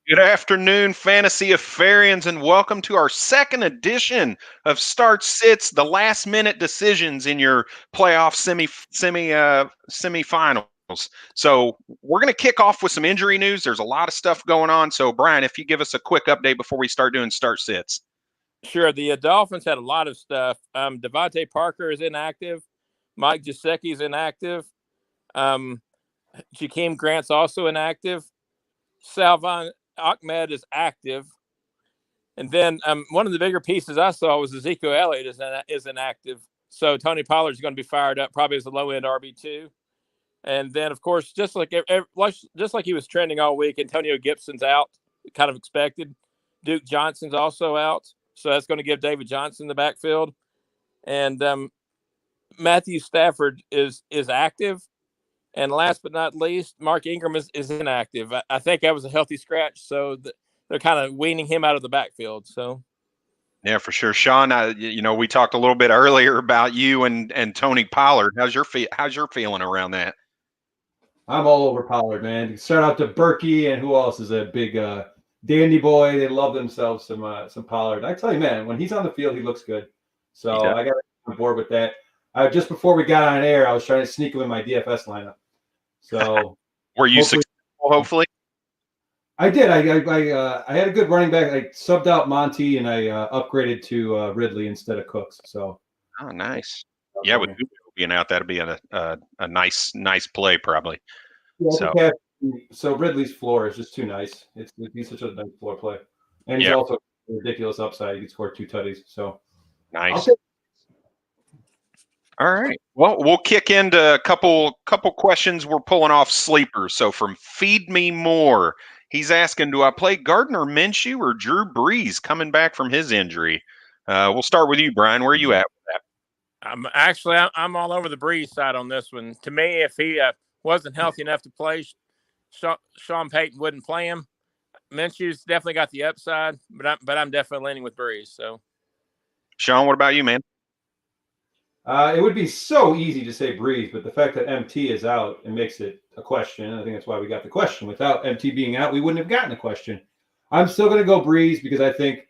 Good afternoon, Fantasy Affarians, and welcome to our second edition of Start Sits, the last-minute decisions in your playoff semifinals. So we're going to kick off with some injury news. There's a lot of stuff going on. So Brian, if you give us a quick update before we start doing Start Sits. Sure. The Dolphins had a lot of stuff. Devontae Parker is inactive. Mike Gesicki is inactive. Jakeem Grant's also inactive. Salvon Ahmed is active. And then one of the bigger pieces I saw was Ezekiel Elliott is inactive. So Tony Pollard is going to be fired up, probably as a low-end RB2. And then, of course, just like he was trending all week, Antonio Gibson's out, kind of expected. Duke Johnson's also out. So that's going to give David Johnson the backfield. And Matthew Stafford is active. And last but not least, Mark Ingram is inactive. I think that was a healthy scratch. So they're kind of weaning him out of the backfield. So. Yeah, for sure. Sean, we talked a little bit earlier about you and Tony Pollard. How's your feeling around that? I'm all over Pollard, man. Shout out to Berkey and who else is a big dandy boy. They love themselves some Pollard. I tell you, man, when he's on the field, he looks good. So I got on board with that. Just before we got on air, I was trying to sneak him in my DFS lineup. So were you successful? Hopefully, I did. I had a good running back. I subbed out Monty and I upgraded to Ridley instead of Cooks. So nice. Yeah, with being out, that'd be a nice play probably. Yeah, so Ridley's floor is just too nice. He's such a nice floor play, and he's also a ridiculous upside. He can score 2 tutties. So nice. All right. Well, we'll kick into a couple questions. We're pulling off sleepers. So from Feed Me More, he's asking, do I play Gardner Minshew or Drew Brees coming back from his injury? We'll start with you, Brian. Where are you at with that? I'm all over the Brees side on this one. To me, if he wasn't healthy enough to play, Sean Payton wouldn't play him. Minshew's definitely got the upside, but I'm definitely leaning with Brees. So, Sean, what about you, man? It would be so easy to say Brees, but the fact that MT is out, it makes it a question. I think that's why we got the question. Without MT being out, we wouldn't have gotten a question. I'm still going to go Brees because I think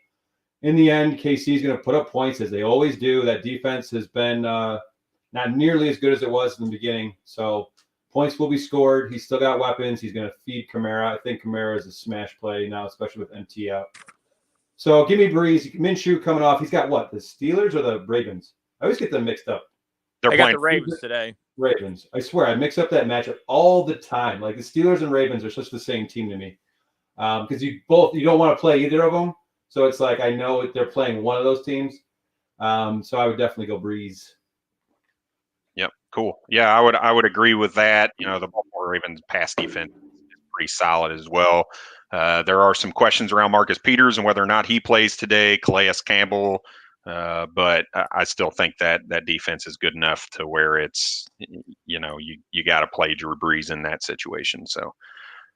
in the end, KC is going to put up points as they always do. That defense has been not nearly as good as it was in the beginning. So points will be scored. He's still got weapons. He's going to feed Kamara. I think Kamara is a smash play now, especially with MT out. So give me Brees. Minshew coming off. He's got what? The Steelers or the Ravens? I always get them mixed up. They got the Ravens today. Ravens. I swear, I mix up that matchup all the time. Like the Steelers and Ravens are such the same team to me. Because you don't want to play either of them. So it's like I know they're playing one of those teams. So I would definitely go Brees. Yep, cool. Yeah, I would agree with that. The Baltimore Ravens pass defense is pretty solid as well. There are some questions around Marcus Peters and whether or not he plays today. Calais Campbell. But I still think that defense is good enough to where it's, you got to play Drew Brees in that situation. So,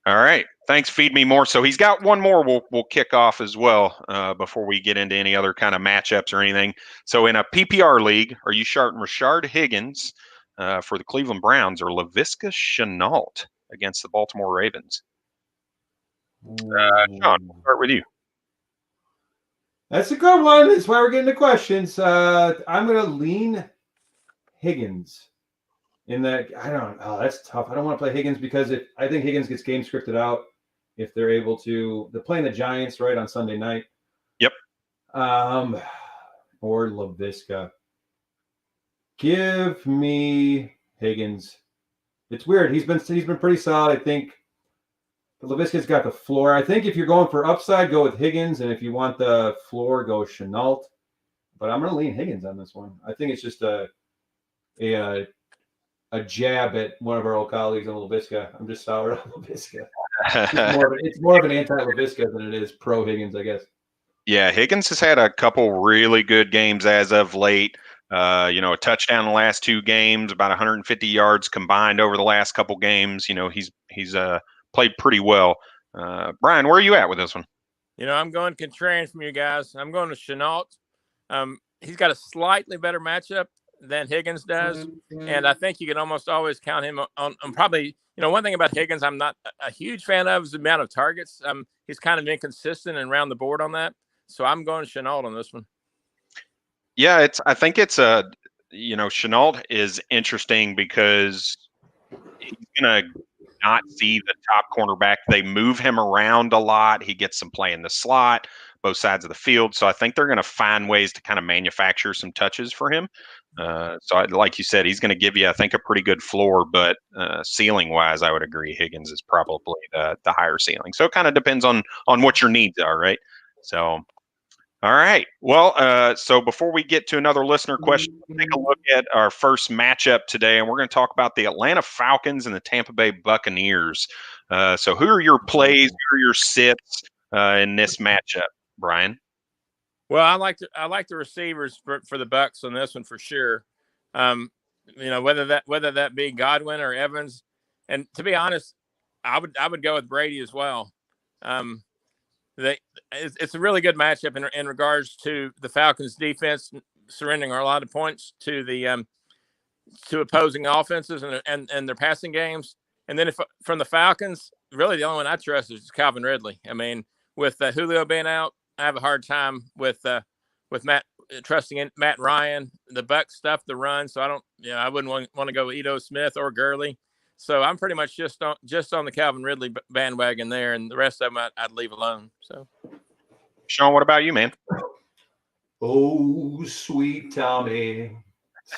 all right. Thanks. Feed Me More. So he's got one more we'll kick off as well before we get into any other kind of matchups or anything. So in a PPR league, are you starting Rashard Higgins for the Cleveland Browns or Laviska Shenault against the Baltimore Ravens? Sean, we'll start with you. That's a good one. That's why we're getting the questions. I'm going to lean Higgins in that. That's tough. I don't want to play Higgins because I think Higgins gets game scripted out if they're able to. They're playing the Giants, right, on Sunday night. Yep. Or Laviska. Give me Higgins. It's weird. He's been pretty solid, I think. Laviska's got the floor. I think if you're going for upside, go with Higgins, and if you want the floor, go with Shenault. But I'm going to lean Higgins on this one. I think it's just a jab at one of our old colleagues on Laviska. I'm just sour on Laviska. It's more of an anti-Laviska than it is pro Higgins, I guess. Yeah, Higgins has had a couple really good games as of late. A touchdown in the last 2 games, about 150 yards combined over the last couple games. He's played pretty well. Brian, where are you at with this one? I'm going contrarian from you guys. I'm going to Shenault. He's got a slightly better matchup than Higgins does. And I think you can almost always count him on probably, one thing about Higgins I'm not a huge fan of is the amount of targets. He's kind of inconsistent and around the board on that. So I'm going Shenault on this one. Yeah, I think it's Shenault is interesting because he's going to not see the top cornerback. They move him around a lot. He gets some play in the slot, both sides of the field. So I think they're going to find ways to kind of manufacture some touches for him. Like you said, he's going to give you, I think, a pretty good floor, but ceiling wise, I would agree Higgins is probably the higher ceiling. So it kind of depends on what your needs are, right? So, all right. Well, so before we get to another listener question, let's take a look at our first matchup today, and we're going to talk about the Atlanta Falcons and the Tampa Bay Buccaneers. So who are your plays? Who are your sits in this matchup, Brian? Well, I like the receivers for the Bucs on this one for sure. Whether that be Godwin or Evans, and to be honest, I would go with Brady as well. It's a really good matchup in regards to the Falcons' defense surrendering a lot of points to the to opposing offenses and their passing games. And then if from the Falcons, really the only one I trust is Calvin Ridley. I mean, with Julio being out, I have a hard time with Matt trusting in Matt Ryan. The Bucs stuff the run, so I wouldn't want to go with Ito Smith or Gurley. So I'm pretty much just on the Calvin Ridley bandwagon there, and the rest of them I'd leave alone. So, Sean, what about you, man? Oh, sweet Tommy,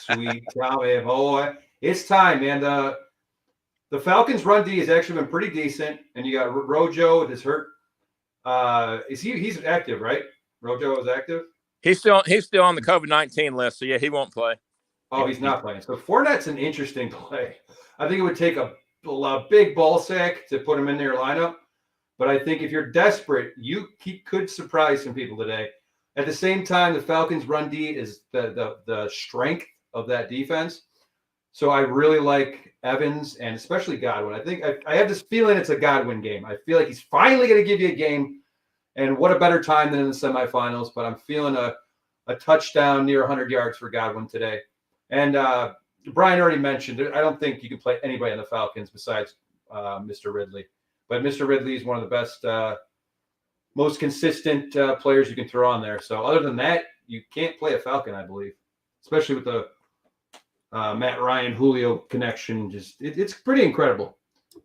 boy, it's time, man. The Falcons' run D has actually been pretty decent, and you got Rojo with his hurt. He's active, right? Rojo is active. He's still on the COVID-19 list, so yeah, he won't play. Oh, he's not playing. So Fournette's an interesting play. I think it would take a big ball sack to put him in their lineup. But I think if you're desperate, he could surprise some people today. At the same time, the Falcons' run D is the strength of that defense. So I really like Evans and especially Godwin. I think I have this feeling it's a Godwin game. I feel like he's finally going to give you a game. And what a better time than in the semifinals. But I'm feeling a touchdown near 100 yards for Godwin today. And Brian already mentioned it. I don't think you can play anybody on the Falcons besides Mr. Ridley. But Mr. Ridley is one of the best, most consistent players you can throw on there. So other than that, you can't play a Falcon, I believe, especially with the Matt Ryan Julio connection. It's pretty incredible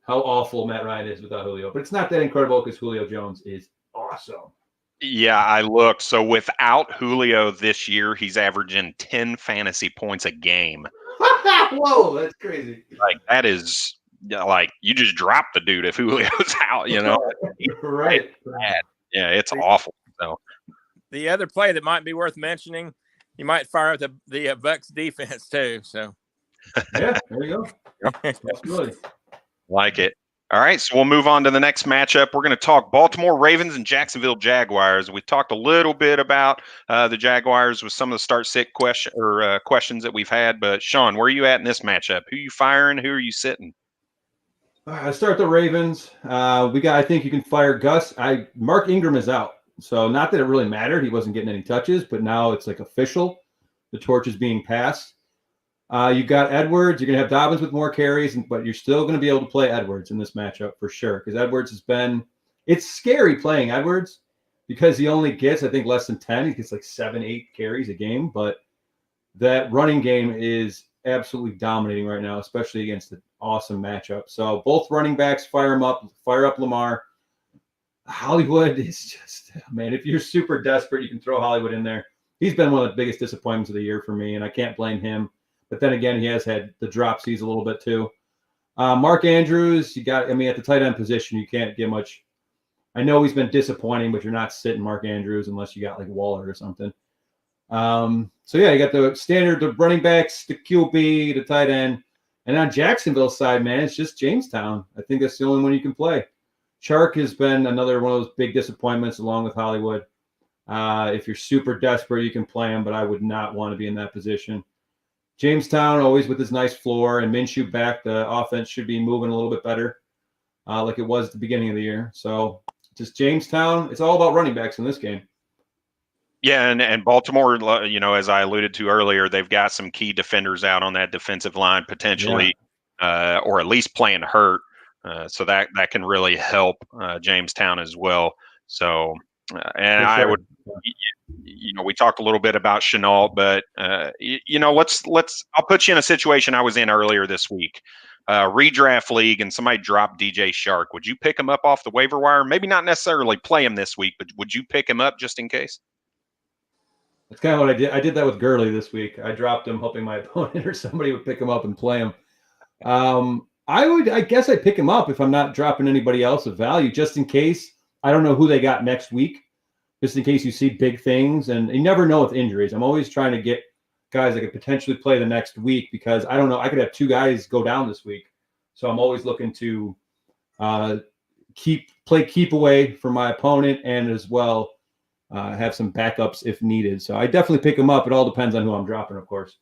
how awful Matt Ryan is without Julio. But it's not that incredible because Julio Jones is awesome. Yeah, I looked. So without Julio this year, he's averaging 10 fantasy points a game. Whoa, that's crazy. Like that is like you just drop the dude if Julio's out, Right. Yeah, it's awful. So the other play that might be worth mentioning, you might fire up the Bucs defense too. So yeah, there you go. Absolutely. Like it. All right, so we'll move on to the next matchup. We're going to talk Baltimore Ravens and Jacksonville Jaguars. We talked a little bit about the Jaguars with some of the start-sit questions that we've had. But Sean, where are you at in this matchup? Who are you firing? Who are you sitting? I start the Ravens. I think you can fire Gus. Mark Ingram is out, so not that it really mattered. He wasn't getting any touches, but now it's like official. The torch is being passed. You got Edwards. You're going to have Dobbins with more carries, but you're still going to be able to play Edwards in this matchup for sure because Edwards it's scary playing Edwards because he only gets, I think, less than 10. He gets like 7-8 carries a game, but that running game is absolutely dominating right now, especially against the awesome matchup. So both running backs fire up Lamar. Hollywood is just, man, if you're super desperate, you can throw Hollywood in there. He's been one of the biggest disappointments of the year for me, and I can't blame him. But then again, he has had the dropsies a little bit too. Mark Andrews, at the tight end position, you can't get much. I know he's been disappointing, but you're not sitting Mark Andrews unless you got like Waller or something. So yeah, you got the running backs, the QB, the tight end. And on Jacksonville's side, man, it's just Jamestown. I think that's the only one you can play. Chark has been another one of those big disappointments along with Hollywood. If you're super desperate, you can play him, but I would not want to be in that position. Jamestown, always with his nice floor, and Minshew back, the offense should be moving a little bit better like it was at the beginning of the year. So just Jamestown, it's all about running backs in this game. Yeah, and Baltimore, as I alluded to earlier, they've got some key defenders out on that defensive line potentially, or at least playing hurt. So that can really help Jamestown as well. So, and I would, we talked a little bit about Chenault, but I'll put you in a situation I was in earlier this week. Redraft league, and somebody dropped DJ Shark. Would you pick him up off the waiver wire? Maybe not necessarily play him this week, but would you pick him up just in case? That's kind of what I did. I did that with Gurley this week. I dropped him, hoping my opponent or somebody would pick him up and play him. I guess I'd pick him up if I'm not dropping anybody else of value, just in case. I don't know who they got next week, just in case you see big things. And you never know with injuries. I'm always trying to get guys that could potentially play the next week, because I don't know. I could have 2 guys go down this week. So I'm always looking to keep away from my opponent, and as well have some backups if needed. So I definitely pick him up. It all depends on who I'm dropping, of course.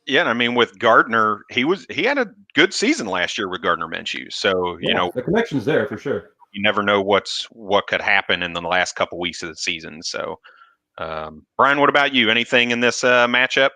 Yeah, and I mean, with Gardner, he had a good season last year with Gardner Minshew. So the connection's there for sure. You never know what could happen in the last couple weeks of the season. So, Brian, what about you? Anything in this matchup?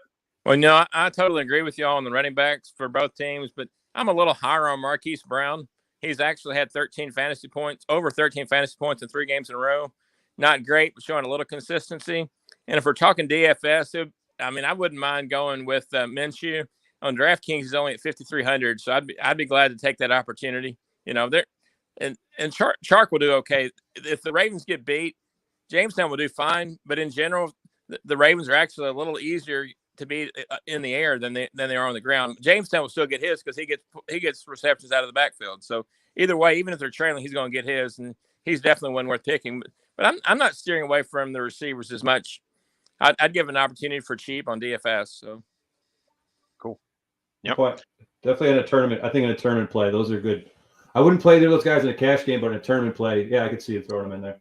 Well, I totally agree with y'all on the running backs for both teams, but I'm a little higher on Marquise Brown. He's actually had over 13 fantasy points in 3 games in a row. Not great, but showing a little consistency. And if we're talking DFS, I wouldn't mind going with Minshew. On DraftKings, he's only at 5,300, so I'd be glad to take that opportunity. And Chark will do okay. If the Ravens get beat, Jamestown will do fine. But in general, the Ravens are actually a little easier to beat in the air than they are on the ground. Jamestown will still get his because he gets receptions out of the backfield. So either way, even if they're trailing, he's going to get his, and he's definitely one worth picking. But I'm not steering away from the receivers as much. I'd give an opportunity for cheap on DFS. So cool. Yep. Definitely in a tournament. I think in a tournament play, those are good. I wouldn't play those guys in a cash game, but in a tournament play, yeah, I could see you throwing them in there.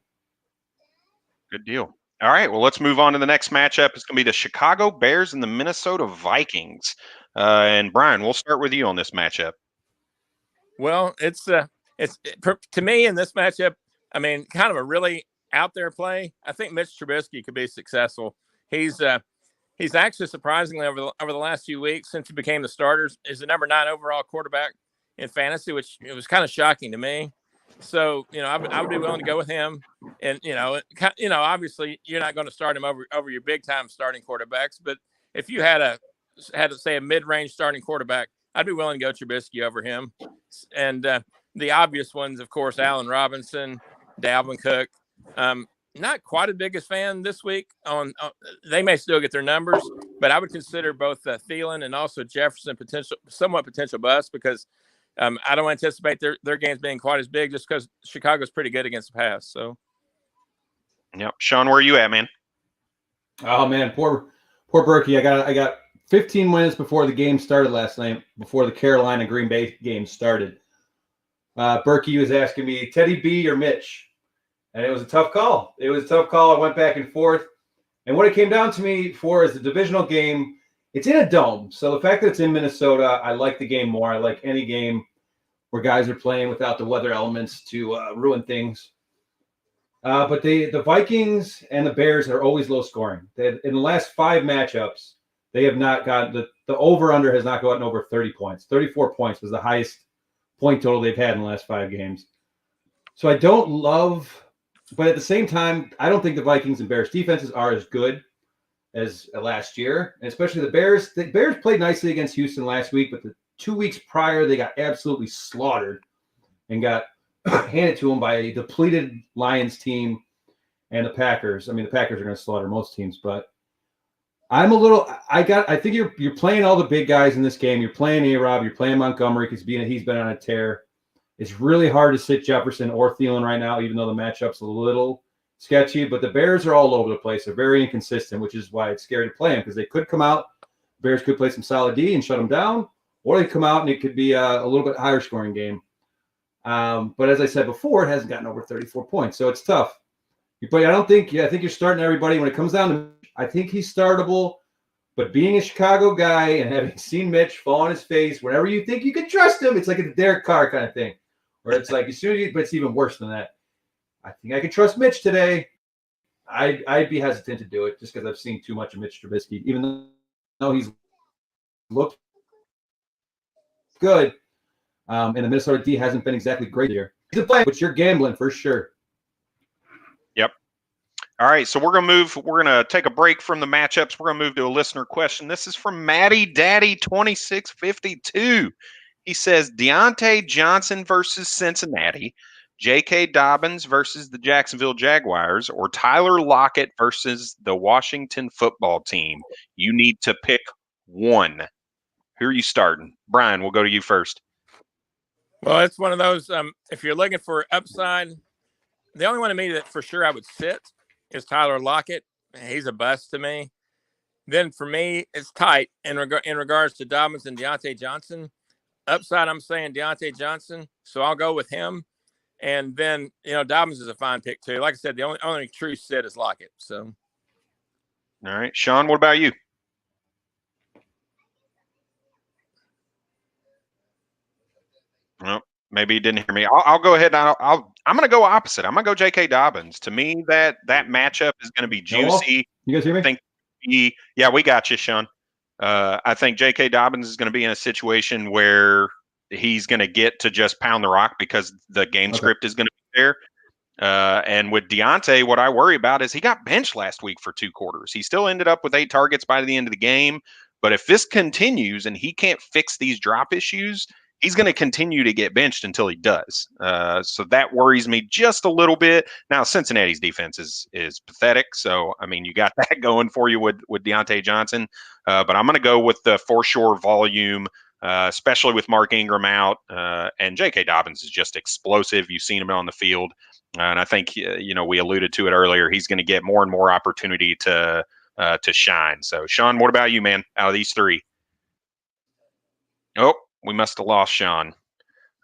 Good deal. All right, well, let's move on to the next matchup. It's going to be the Chicago Bears and the Minnesota Vikings. And Brian, we'll start with you on this matchup. Well, it's to me in this matchup, kind of a really out there play. I think Mitch Trubisky could be successful. He's actually surprisingly over the last few weeks since he became the starter is the number 9 overall quarterback in fantasy, which it was kind of shocking to me. So, I would be willing to go with him. And, obviously you're not going to start him over your big time starting quarterbacks. But if you had to say a mid-range starting quarterback, I'd be willing to go Trubisky over him. And the obvious ones, of course, Allen Robinson, Dalvin Cook. Not quite a biggest fan this week. They may still get their numbers, but I would consider both Thielen and also Jefferson somewhat potential bust, because I don't anticipate their games being quite as big, just because Chicago's pretty good against the pass. So, yep. Sean, where are you at, man? Oh man, poor Berkey. I got 15 minutes before the game started last night, before the Carolina Green Bay game started. Berkey was asking me Teddy B or Mitch. And it was a tough call. I went back and forth. And what it came down to me for is the divisional game. It's in a dome. So the fact that it's in Minnesota, I like the game more. I like any game where guys are playing without the weather elements to ruin things. But the Vikings and the Bears are always low scoring. In the last 5 matchups, they have not gotten the over-under has not gotten over 30 points. 34 points was the highest point total they've had in the last 5 games. So I don't love... But at the same time, I don't think the Vikings and Bears defenses are as good as last year, and especially the Bears. The Bears played nicely against Houston last week, but the 2 weeks prior, they got absolutely slaughtered and got handed to them by a depleted Lions team and the Packers. The Packers are going to slaughter most teams, but I think you're playing all the big guys in this game. You're playing A-Rob, you're playing Montgomery because he's been on a tear. It's really hard to sit Jefferson or Thielen right now, even though the matchup's a little sketchy. But the Bears are all over the place. They're very inconsistent, which is why it's scary to play them, because they could come out. Bears could play some solid D and shut them down, or they come out and it could be a little bit higher scoring game. But as I said before, it hasn't gotten over 34 points, so it's tough. But I think you're starting everybody. When it comes down to, I think he's startable. But being a Chicago guy and having seen Mitch fall on his face, whenever you think you can trust him, it's like a Derek Carr kind of thing. Where it's like, but it's even worse than that. I think I can trust Mitch today. I'd be hesitant to do it just because I've seen too much of Mitch Trubisky, even though he's looked good. And the Minnesota D hasn't been exactly great here. He's a player, but you're gambling for sure. Yep. All right, so we're gonna take a break from the matchups. We're gonna move to a listener question. This is from Matty Daddy 2652. He says Deontay Johnson versus Cincinnati, J.K. Dobbins versus the Jacksonville Jaguars, or Tyler Lockett versus the Washington football team. You need to pick one. Who are you starting? Brian, we'll go to you first. Well, it's one of those. If you're looking for upside, the only one to me that for sure I would sit is Tyler Lockett. He's a bust to me. Then for me, it's tight in regards to Dobbins and Deontay Johnson. Upside, I'm saying Deontay Johnson, so I'll go with him. And then Dobbins is a fine pick too. Like I said, the only true sit is Lockett. So, all right, Sean, what about you? Well, maybe he didn't hear me. I'll go ahead. I'm going to go opposite. I'm going to go J.K. Dobbins. To me, that matchup is going to be juicy. You guys hear me? Yeah, we got you, Sean. I think J.K. Dobbins is going to be in a situation where he's going to get to just pound the rock because the game script is going to be there. And with Deontay, what I worry about is he got benched last week for 2 quarters. He still ended up with 8 targets by the end of the game. But if this continues and he can't fix these drop issues, he's going to continue to get benched until he does. So that worries me just a little bit. Now, Cincinnati's defense is pathetic. So, I mean, you got that going for you with Deontay Johnson. But I'm going to go with the for sure volume, especially with Mark Ingram out. And J.K. Dobbins is just explosive. You've seen him on the field. And I think, we alluded to it earlier. He's going to get more and more opportunity to shine. So, Sean, what about you, man, out of these 3? Oh, we must have lost Sean.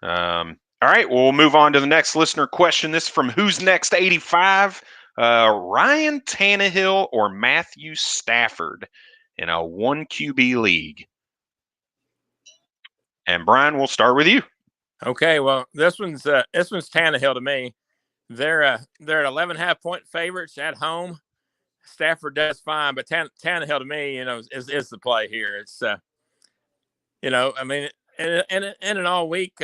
All right, we'll move on to the next listener question. This is from Who's Next 85. Ryan Tannehill or Matthew Stafford in a 1 QB league? And Brian, we'll start with you. Okay, well, this one's Tannehill to me. They're at 11.5 point favorites at home. Stafford does fine, but Tannehill to me, is the play here. It's I mean, and all week,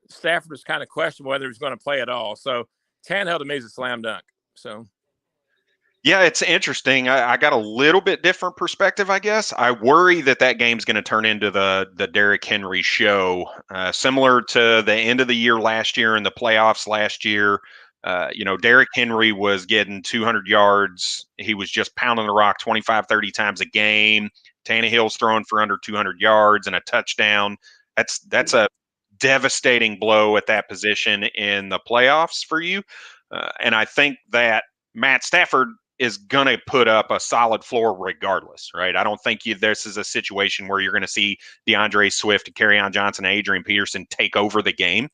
Stafford was kind of questionable whether he was going to play at all. So Tannehill to me is a slam dunk. So. Yeah, it's interesting. I got a little bit different perspective, I guess. I worry that game's going to turn into the Derrick Henry show, similar to the end of the year last year and the playoffs last year. Derrick Henry was getting 200 yards. He was just pounding the rock 25, 30 times a game. Tannehill's throwing for under 200 yards and a touchdown. That's a devastating blow at that position in the playoffs for you. And I think that Matt Stafford is going to put up a solid floor regardless, right? I don't think this is a situation where you're going to see DeAndre Swift, Kerryon Johnson, and Adrian Peterson take over the game.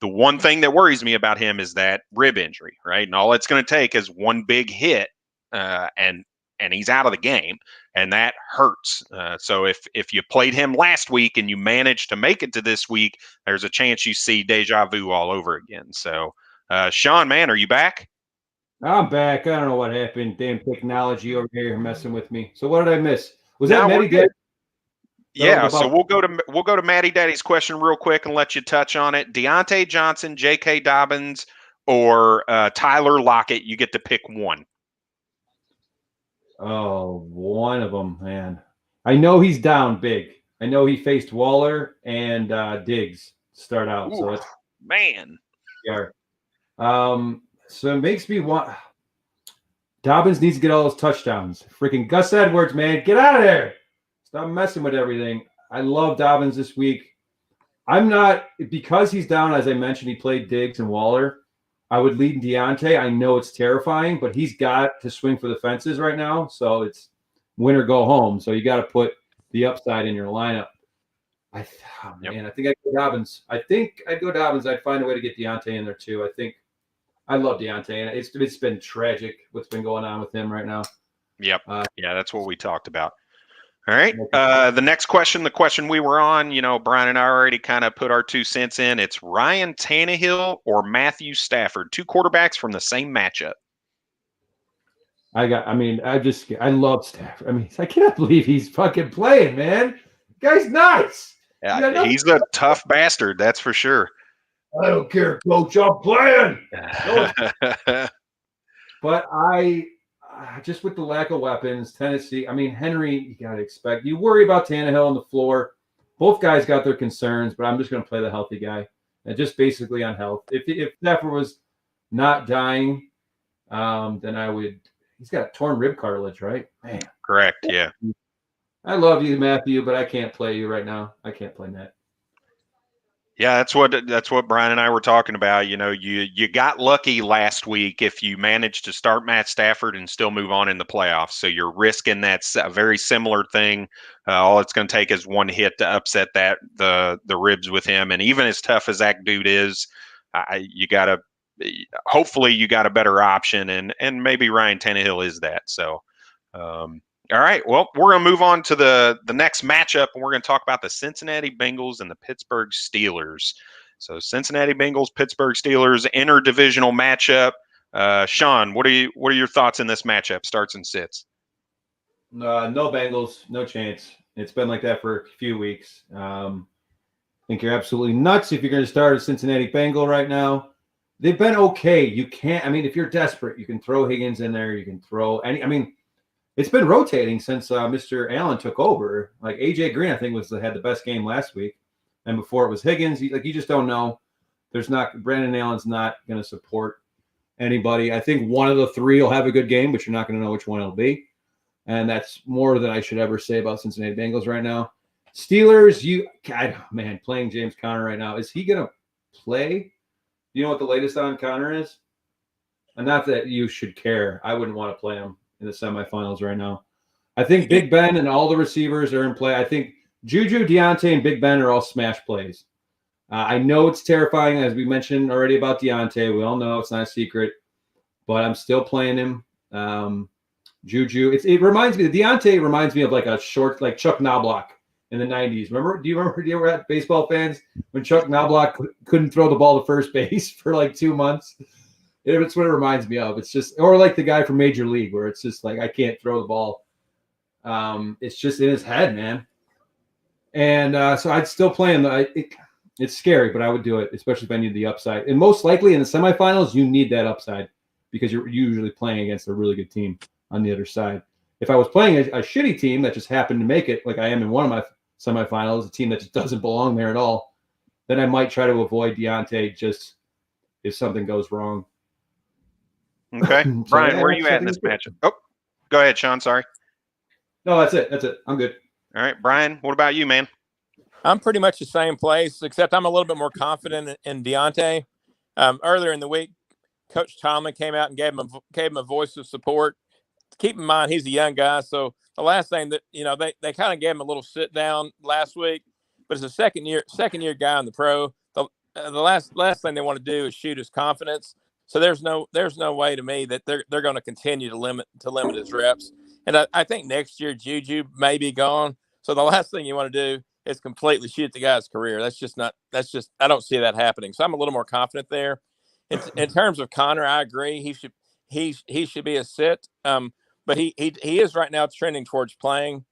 The one thing that worries me about him is that rib injury, right? And all it's going to take is one big hit, and he's out of the game, and that hurts. So if you played him last week and you managed to make it to this week, there's a chance you see deja vu all over again. So, Sean, man, are you back? I'm back. I don't know what happened. Damn technology over here messing with me. So what did I miss? Was that Matty Daddy? Yeah, so we'll go to Matty Daddy's question real quick and let you touch on it. Deontay Johnson, J.K. Dobbins, or Tyler Lockett. You get to pick one. Oh, one of them, man. I know he's down big. I know he faced Waller and Diggs to start out. Ooh, so that's man. Yeah. So it makes me want Dobbins needs to get all those touchdowns. Freaking Gus Edwards, man, get out of there. Stop messing with everything. I love Dobbins this week. I'm not, because he's down, as I mentioned, he played Diggs and Waller. I would lead Deontay. I know it's terrifying, but he's got to swing for the fences right now. So it's win or go home. So you got to put the upside in your lineup. I think I'd go Dobbins. I'd find a way to get Deontay in there too. I love Deontay, and it's been tragic what's been going on with him right now. Yep. That's what we talked about. All right. The next question, the question we were on, Brian and I already kind of put our 2 cents in. It's Ryan Tannehill or Matthew Stafford, 2 quarterbacks from the same matchup. I love Stafford. I mean, I cannot believe he's fucking playing, man. Guy's nuts. Yeah, he's a tough bastard, that's for sure. I don't care, coach. I'm playing. But just with the lack of weapons, Tennessee, I mean, Henry, you got to expect. You worry about Tannehill on the floor. Both guys got their concerns, but I'm just going to play the healthy guy. And just basically on health. If Stafford was not dying, then I would. He's got torn rib cartilage, right? Man. Correct, yeah. I love you, Matthew, but I can't play you right now. I can't play Matt. Yeah, that's what Brian and I were talking about. You know, you got lucky last week if you managed to start Matt Stafford and still move on in the playoffs. So you're risking that's a very similar thing. All it's going to take is one hit to upset the ribs with him. And even as tough as that dude is, hopefully you got a better option, and maybe Ryan Tannehill is that. So, all right. Well, we're going to move on to the next matchup, and we're going to talk about the Cincinnati Bengals and the Pittsburgh Steelers. So, Cincinnati Bengals, Pittsburgh Steelers, interdivisional matchup. Sean, what are your thoughts in this matchup? Starts and sits. No Bengals, no chance. It's been like that for a few weeks. I think you're absolutely nuts if you're going to start a Cincinnati Bengal right now. They've been okay. You can't. I mean, if you're desperate, you can throw Higgins in there. You can throw any. I mean. It's been rotating since Mr. Allen took over. Like AJ Green, I think had the best game last week, and before it was Higgins. You just don't know. Brandon Allen's not going to support anybody. I think one of the three will have a good game, but you're not going to know which one it'll be. And that's more than I should ever say about Cincinnati Bengals right now. Steelers, playing James Conner right now. Is he going to play? Do you know what the latest on Conner is? And not that you should care. I wouldn't want to play him in the semifinals right now. I think Big Ben and all the receivers are in play. I think Juju, Deontay, and Big Ben are all smash plays. I know it's terrifying, as we mentioned already about Deontay. We all know it's not a secret, but I'm still playing him. Juju, it reminds me. Deontay reminds me of like a short, like Chuck Knobloch in the '90s. Do you remember that, baseball fans, when Chuck Knobloch couldn't throw the ball to first base for like 2 months? It's what it reminds me of. It's just, or like the guy from Major League, where it's just like, I can't throw the ball. It's just in his head, man. And so I'd still play him. It's scary, but I would do it, especially if I need the upside. And most likely in the semifinals, you need that upside because you're usually playing against a really good team on the other side. If I was playing a shitty team that just happened to make it, like I am in one of my semifinals, a team that just doesn't belong there at all, then I might try to avoid Deontay just if something goes wrong. Okay. Brian, where are you at in this matchup? Oh, go ahead, Sean. Sorry. No, that's it. I'm good. All right. Brian, what about you, man? I'm pretty much the same place, except I'm a little bit more confident in Deontay. Earlier in the week, Coach Tomlin came out and gave him a voice of support. Keep in mind, he's a young guy. So the last thing that, they kind of gave him a little sit down last week, but as a second year guy in the pro, the last thing they want to do is shoot his confidence. So there's no way to me that they're going to continue to limit his reps. And I think next year Juju may be gone. So the last thing you want to do is completely shoot the guy's career. I don't see that happening. So I'm a little more confident there. In terms of Conner, I agree. He should be a sit. But he is right now trending towards playing.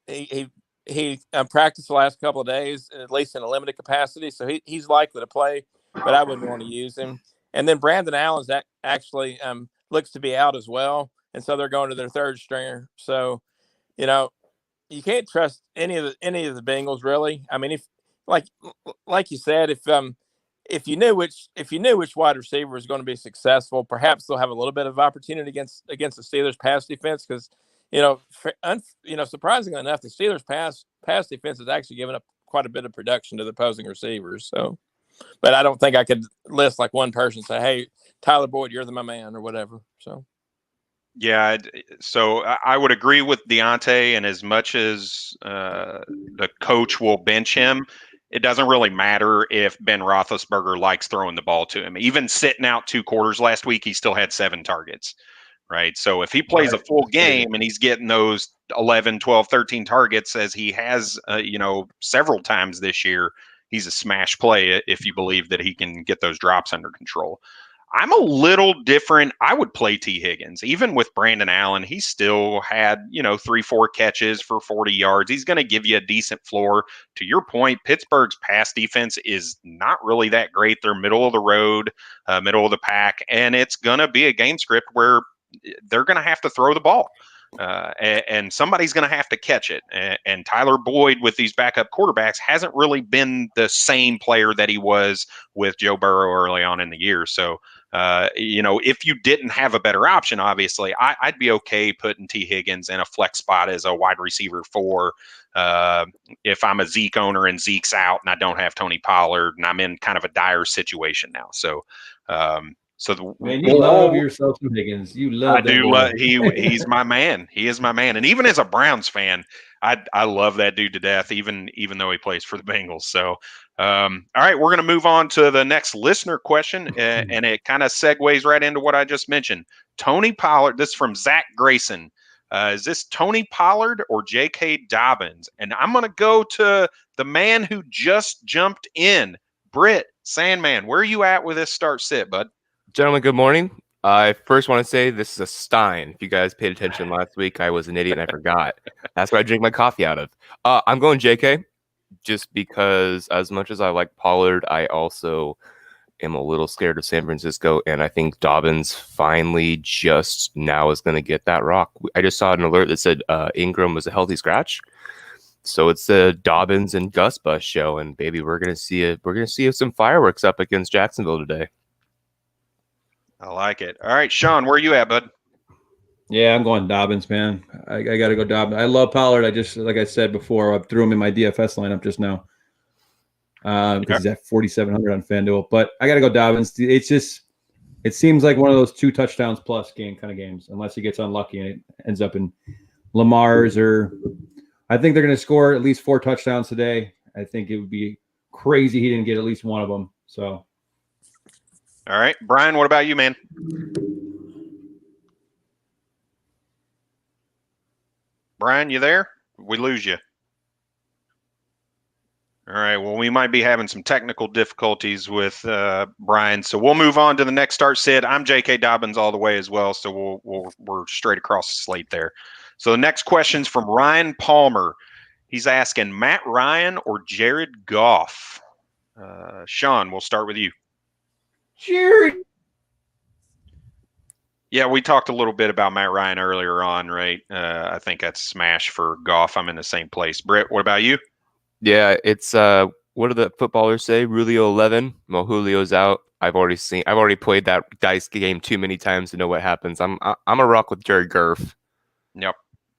He practiced the last couple of days, at least in a limited capacity. So he's likely to play, but I wouldn't want to use him. And then Brandon Allen's actually looks to be out as well. And so they're going to their third stringer. So, you can't trust any of the Bengals really. I mean, if like you said, if you knew which wide receiver was going to be successful, perhaps they'll have a little bit of opportunity against the Steelers pass defense. Because, surprisingly enough, the Steelers pass defense has actually given up quite a bit of production to the opposing receivers. So, but I don't think I could list like one person and say, "Hey, Tyler Boyd, you're my man," or whatever. So. Yeah, so I would agree with Deontay, and as much as the coach will bench him, it doesn't really matter if Ben Roethlisberger likes throwing the ball to him. Even sitting out 2 quarters last week, he still had 7 targets, right? So if he plays a full game and he's getting those 11, 12, 13 targets as he has, several times this year, he's a smash play if you believe that he can get those drops under control. I'm a little different. I would play T. Higgins. Even with Brandon Allen, he still had, 3-4 catches for 40 yards. He's going to give you a decent floor. To your point, Pittsburgh's pass defense is not really that great. They're middle of the road, middle of the pack, and it's going to be a game script where they're going to have to throw the ball. And somebody's going to have to catch it. And Tyler Boyd with these backup quarterbacks hasn't really been the same player that he was with Joe Burrow early on in the year. So, if you didn't have a better option, obviously, I'd be okay putting T. Higgins in a flex spot as a wide receiver 4. If I'm a Zeke owner and Zeke's out and I don't have Tony Pollard and I'm in kind of a dire situation now. So, man, you love yourself some Higgins. You love. I do love. He's my man. He is my man. And even as a Browns fan, I love that dude to death. Even though he plays for the Bengals. So, all right, we're going to move on to the next listener question, and it kind of segues right into what I just mentioned. Tony Pollard. This is from Zach Grayson. Is this Tony Pollard or J.K. Dobbins? And I'm going to go to the man who just jumped in, Britt Sandman. Where are you at with this start sit, bud? Gentlemen, good morning. I first want to say this is a Stein. If you guys paid attention last week, I was an idiot and I forgot. That's what I drink my coffee out of. I'm going JK just because as much as I like Pollard, I also am a little scared of San Francisco. And I think Dobbins finally just now is going to get that rock. I just saw an alert that said Ingram was a healthy scratch. So it's the Dobbins and Gus Bus show. And baby, we're going to see some fireworks up against Jacksonville today. I like it. All right, Sean, where are you at, bud? Yeah, I'm going Dobbins, man. I got to go Dobbins. I love Pollard. I just, like I said before, I threw him in my DFS lineup just now because he's at 4,700 on FanDuel. But I got to go Dobbins. It seems like one of those 2 touchdowns plus game kind of games, unless he gets unlucky and it ends up in Lamar's I think they're going to score at least 4 touchdowns today. I think it would be crazy he didn't get at least one of them. So. All right. Brian, what about you, man? Brian, you there? We lose you. All right. Well, we might be having some technical difficulties with Brian, so we'll move on to the next start sit. I'm J.K. Dobbins all the way as well, so we're straight across the slate there. So the next question's from Ryan Palmer. He's asking Matt Ryan or Jared Goff. Sean, we'll start with you. Jared. Yeah, we talked a little bit about Matt Ryan earlier on, right? I think that's smash for Goff. I'm in the same place. Britt, what about you? Yeah, it's what do the footballers say? Julio 11. Well, Julio's out. I've already played that dice game too many times to know what happens. I'm a rock with Jared Goff. Yep.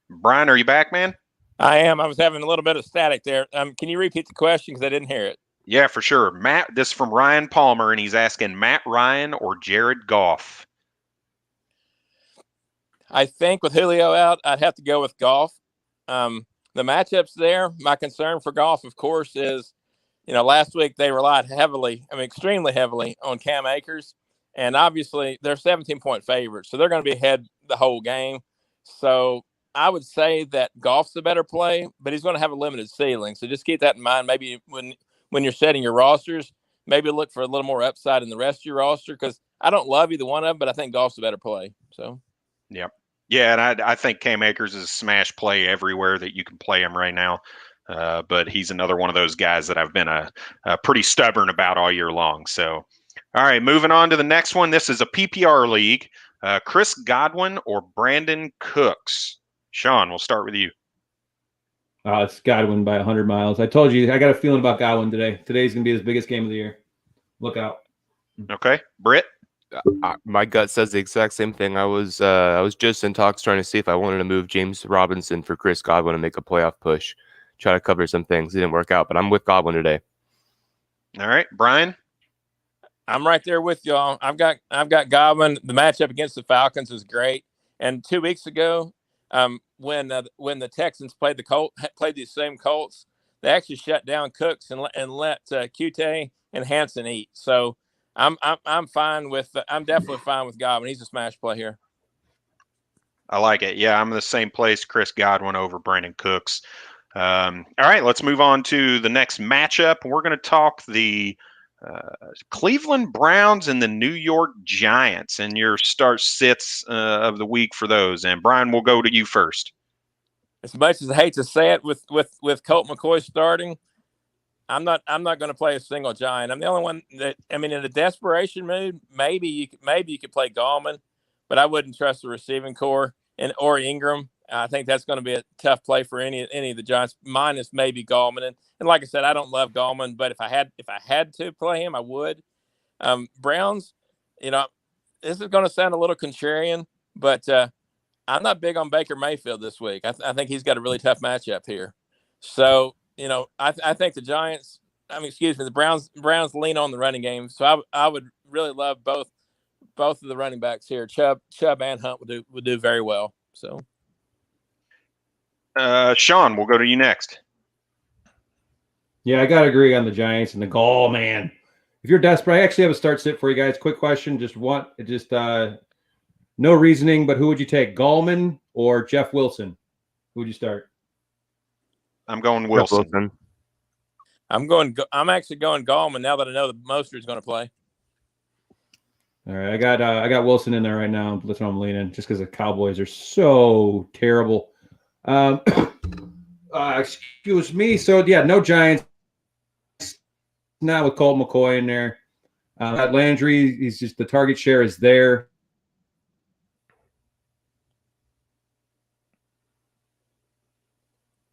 Brian, are you back, man? I am. I was having a little bit of static there. Can you repeat the question because I didn't hear it? Yeah, for sure. This is from Ryan Palmer, and he's asking Matt Ryan or Jared Goff. I think with Julio out, I'd have to go with Goff. The matchups there, my concern for Goff, of course, is, last week they relied extremely heavily on Cam Akers. And obviously they're 17-point favorites, so they're going to be ahead the whole game. So I would say that Goff's the better play, but he's going to have a limited ceiling. So just keep that in mind. Maybe when you're setting your rosters, maybe look for a little more upside in the rest of your roster because I don't love either one of them, but I think Goff's a better play. So, yep. Yeah, and I think Cam Akers is a smash play everywhere that you can play him right now. But he's another one of those guys that I've been a pretty stubborn about all year long. So, all right, moving on to the next one. This is a PPR league. Chris Godwin or Brandon Cooks? Sean, we'll start with you. It's Godwin by 100 miles. I told you, I got a feeling about Godwin today. Today's going to be his biggest game of the year. Look out. Okay. Britt? My gut says the exact same thing. I was just in talks trying to see if I wanted to move James Robinson for Chris Godwin and make a playoff push. Try to cover some things. It didn't work out, but I'm with Godwin today. All right. Brian? I'm right there with y'all. I've got Godwin. The matchup against the Falcons is great. And 2 weeks ago, when the Texans played these same Colts, they actually shut down Cooks and let Cute and Hanson eat. So I'm definitely fine with Godwin. He's a smash play here. I like it. Yeah, I'm in the same place. Chris Godwin over Brandon Cooks. All right, let's move on to the next matchup. We're going to talk the Cleveland Browns and the New York Giants, and your start sits of the week for those. And Brian, we'll go to you first. As much as I hate to say it, with Colt McCoy starting, I'm not going to play a single Giant. I'm the only one that, I mean, in a desperation mood, maybe you could play Gallman, but I wouldn't trust the receiving core or Ingram. I think that's going to be a tough play for any of the Giants, minus maybe Gallman. And like I said, I don't love Gallman, but if I had to play him, I would. Browns, this is going to sound a little contrarian, but I'm not big on Baker Mayfield this week. I think he's got a really tough matchup here. So, I think the Giants, the Browns lean on the running game. So I would really love both of the running backs here. Chubb and Hunt would do very well. So, Sean, we'll go to you next. Yeah, I gotta agree on the Giants and the Gall, man. If you're desperate, I actually have a start sit for you guys. Quick question, no reasoning, but who would you take, Gallman or Jeff Wilson? Who would you start? I'm going Wilson. I'm actually going Gallman now that I know that Mostert's going to play. All right, I got Wilson in there right now. That's what I'm leaning, just because the Cowboys are so terrible. Excuse me. So yeah, no Giants. Now with Colt McCoy in there. Landry, he's just the target share is there.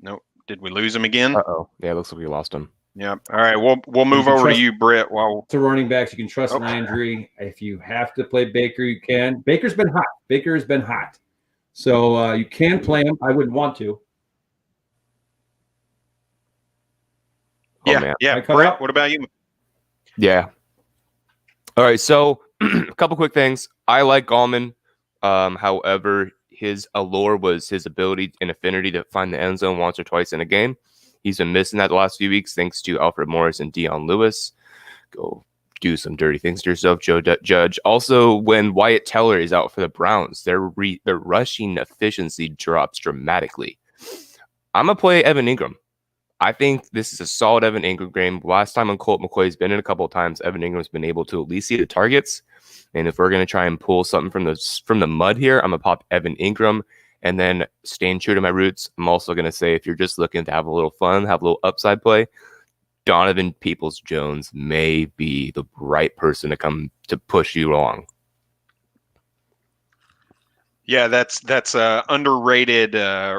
Nope. Did we lose him again? Uh-oh. Yeah, looks like we lost him. Yep. All right. We'll move over to you, Britt. To running backs, you can trust Landry. If you have to play Baker, you can. Baker's been hot. So you can play him. I wouldn't want to. Yeah. Britt, what about you? Yeah. All right. So a couple quick things. I like Gallman. However, his allure was his ability and affinity to find the end zone once or twice in a game. He's been missing that the last few weeks thanks to Alfred Morris and Dion Lewis. Go do some dirty things to yourself, Joe Judge. Also, when Wyatt Teller is out for the Browns, their rushing efficiency drops dramatically. I'm going to play Evan Ingram. I think this is a solid Evan Ingram game. Last time on Colt McCoy has been in a couple of times. Evan Ingram's been able to at least see the targets. And if we're going to try and pull something from the mud here, I'm going to pop Evan Ingram. And then staying true to my roots, I'm also going to say if you're just looking to have a little fun, have a little upside play, Donovan Peoples-Jones may be the right person to come to push you along. Yeah, that's underrated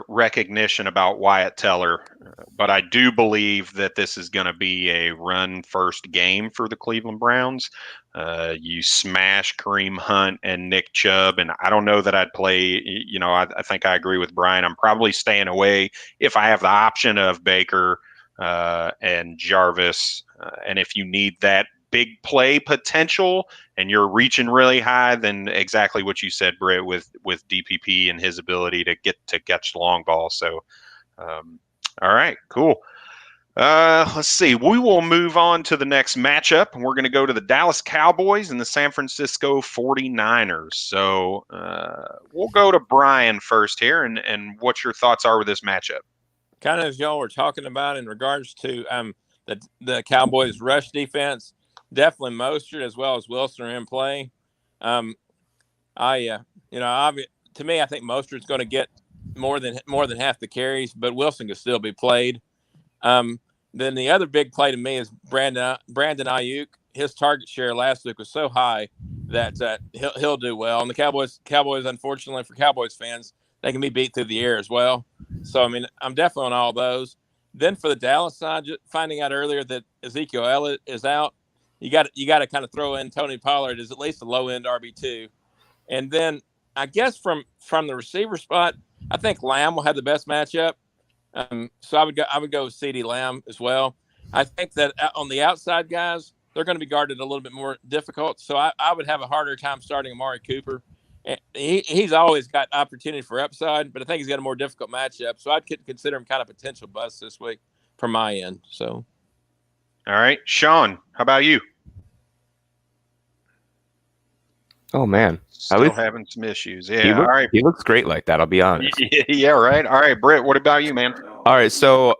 recognition about Wyatt Teller. But I do believe that this is going to be a run-first game for the Cleveland Browns. You smash Kareem Hunt and Nick Chubb, and I don't know that I'd play, I think I agree with Brian. I'm probably staying away if I have the option of Baker and Jarvis. And if you need that big play potential and you're reaching really high, then exactly what you said, Britt, with DPP and his ability to catch the long ball. So, all right, cool. Let's see. We will move on to the next matchup, and we're going to go to the Dallas Cowboys and the San Francisco 49ers. So we'll go to Brian first here, and what your thoughts are with this matchup. Kind of as y'all were talking about in regards to the Cowboys' rush defense, definitely Mostert as well as Wilson are in play. To me, I think Mostert's going to get more than half the carries, but Wilson can still be played. Then the other big play to me is Brandon Ayuk. His target share last week was so high that he'll do well. And the Cowboys, unfortunately for Cowboys fans, they can be beat through the air as well. So, I'm definitely on all those. Then for the Dallas side, just finding out earlier that Ezekiel Elliott is out, you got to kind of throw in Tony Pollard as at least a low-end RB2. And then I guess from the receiver spot, I think Lamb will have the best matchup. So I would go with CeeDee Lamb as well. I think that on the outside guys, they're going to be guarded a little bit more difficult. So I would have a harder time starting Amari Cooper. And he's always got opportunity for upside, but I think he's got a more difficult matchup. So I'd consider him kind of potential bust this week from my end. So, all right, Sean, how about you? Oh man, still having some issues. Yeah, all right. He looks great like that. I'll be honest. Yeah, right. All right, Britt, what about you, man? All right, so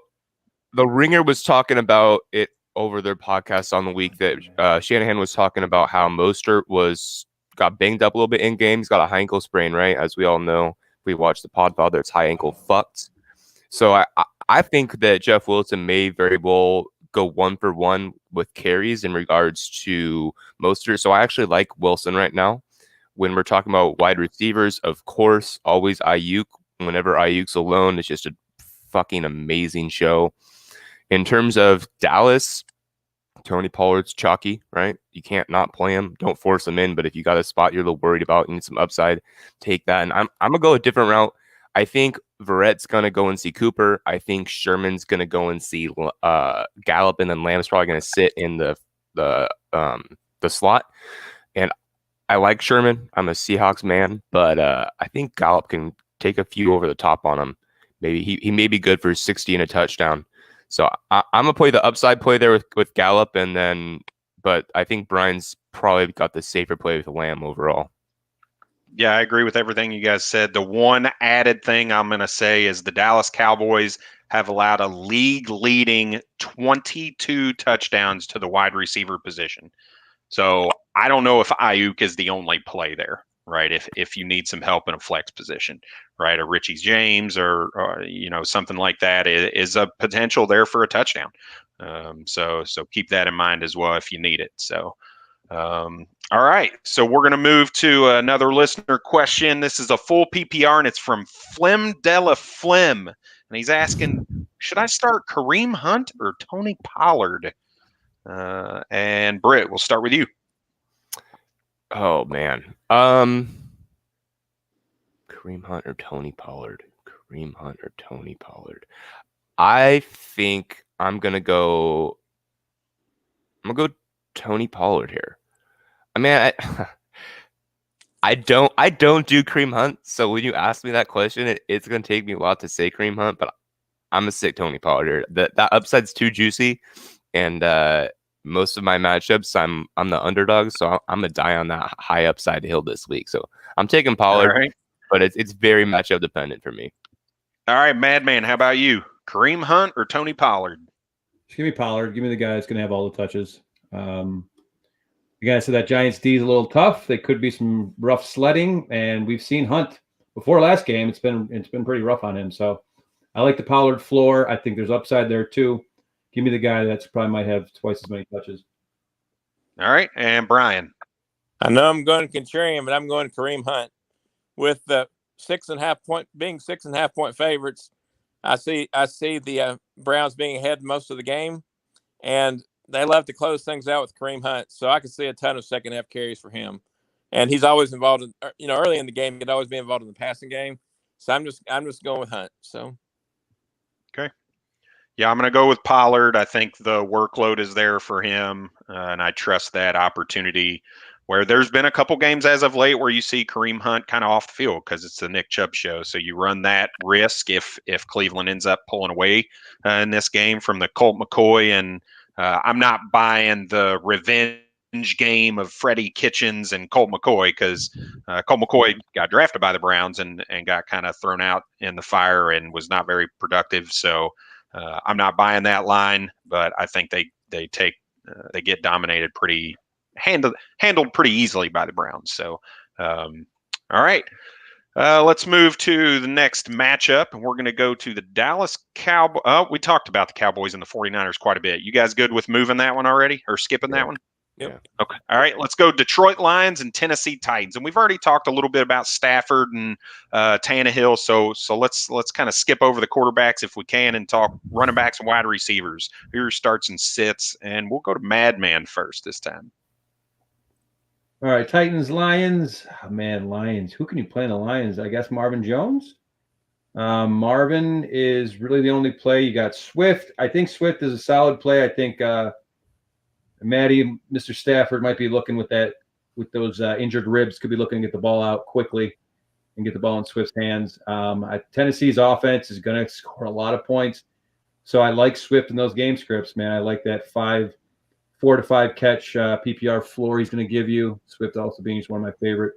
the Ringer was talking about it over their podcast on the week that Shanahan was talking about how Mostert got banged up a little bit in game. He's got a high ankle sprain, right? As we all know, we watched the Podfather. It's high ankle fucked. So I think that Jeff Wilson may very well go 1-for-1 with carries in regards to Mostert. So I actually like Wilson right now. When we're talking about wide receivers, of course, always Ayuk. Whenever Ayuk's alone, it's just a fucking amazing show. In terms of Dallas, Tony Pollard's chalky, right? You can't not play him. Don't force him in. But if you got a spot you're a little worried about, you need some upside, take that. And I'm gonna go a different route. I think Verrett's gonna go and see Cooper. I think Sherman's gonna go and see Gallup, and then Lamb's probably gonna sit in the slot. And I like Sherman. I'm a Seahawks man, but I think Gallup can take a few over the top on him. Maybe he may be good for 60 and a touchdown. So I'm gonna play the upside play there with Gallup, but I think Brian's probably got the safer play with Lamb overall. Yeah, I agree with everything you guys said. The one added thing I'm going to say is the Dallas Cowboys have allowed a league-leading 22 touchdowns to the wide receiver position. So I don't know if Ayuk is the only play there, right? If you need some help in a flex position, right? A Richie James or something like that is a potential there for a touchdown. So keep that in mind as well if you need it. So. All right, so we're going to move to another listener question. This is a full PPR, and it's from Flim Della Flim. And he's asking, should I start Kareem Hunt or Tony Pollard? And Britt, we'll start with you. Oh, man. Kareem Hunt or Tony Pollard? Kareem Hunt or Tony Pollard? I think I'm going to go Tony Pollard here. I mean, I don't do Kareem Hunt, so when you ask me that question, it's going to take me a while to say Kareem Hunt, but I'm a sick Tony Pollard here. That upside's too juicy, and most of my matchups, I'm the underdog, so I'm going to die on that high upside hill this week. So I'm taking Pollard, right. But it's very matchup dependent for me. All right, Madman, how about you? Kareem Hunt or Tony Pollard? Just give me Pollard. Give me the guy that's going to have all the touches. The guy said that Giants D is a little tough. They could be some rough sledding, and we've seen Hunt before last game. It's been pretty rough on him. So I like the Pollard floor. I think there's upside there too. Give me the guy that's probably might have twice as many touches. All right, and Brian. I know I'm going contrarian, but I'm going Kareem Hunt with the 6.5 point favorites. I see the Browns being ahead most of the game, and they love to close things out with Kareem Hunt, so I can see a ton of second half carries for him. And he's always involved in, early in the game, he'd always be involved in the passing game. So I'm just going with Hunt. So, okay, yeah, I'm going to go with Pollard. I think the workload is there for him, and I trust that opportunity. Where there's been a couple games as of late where you see Kareem Hunt kind of off the field because it's the Nick Chubb show. So you run that risk if Cleveland ends up pulling away in this game from the Colt McCoy and. I'm not buying the revenge game of Freddie Kitchens and Colt McCoy because Colt McCoy got drafted by the Browns and got kind of thrown out in the fire and was not very productive. So I'm not buying that line, but I think they get dominated handled pretty easily by the Browns. So all right. Let's move to the next matchup, and we're going to go to the Dallas Cowboys. We talked about the Cowboys and the 49ers quite a bit. You guys good with moving that one already or skipping that one? Yep. Okay. All right. Let's go Detroit Lions and Tennessee Titans. And we've already talked a little bit about Stafford and Tannehill. So let's kind of skip over the quarterbacks if we can and talk running backs and wide receivers. Who starts and sits, and we'll go to Madman first this time. All right, Titans, Lions. Oh, man, Lions. Who can you play in the Lions? I guess Marvin Jones. Marvin is really the only play. You got Swift. I think Swift is a solid play. I think Matty, Mr. Stafford might be looking with those injured ribs, could be looking to get the ball out quickly and get the ball in Swift's hands. Tennessee's offense is going to score a lot of points. So I like Swift in those game scripts, man. I like that 4 to 5 catch PPR floor he's going to give you. Swift also being one of my favorite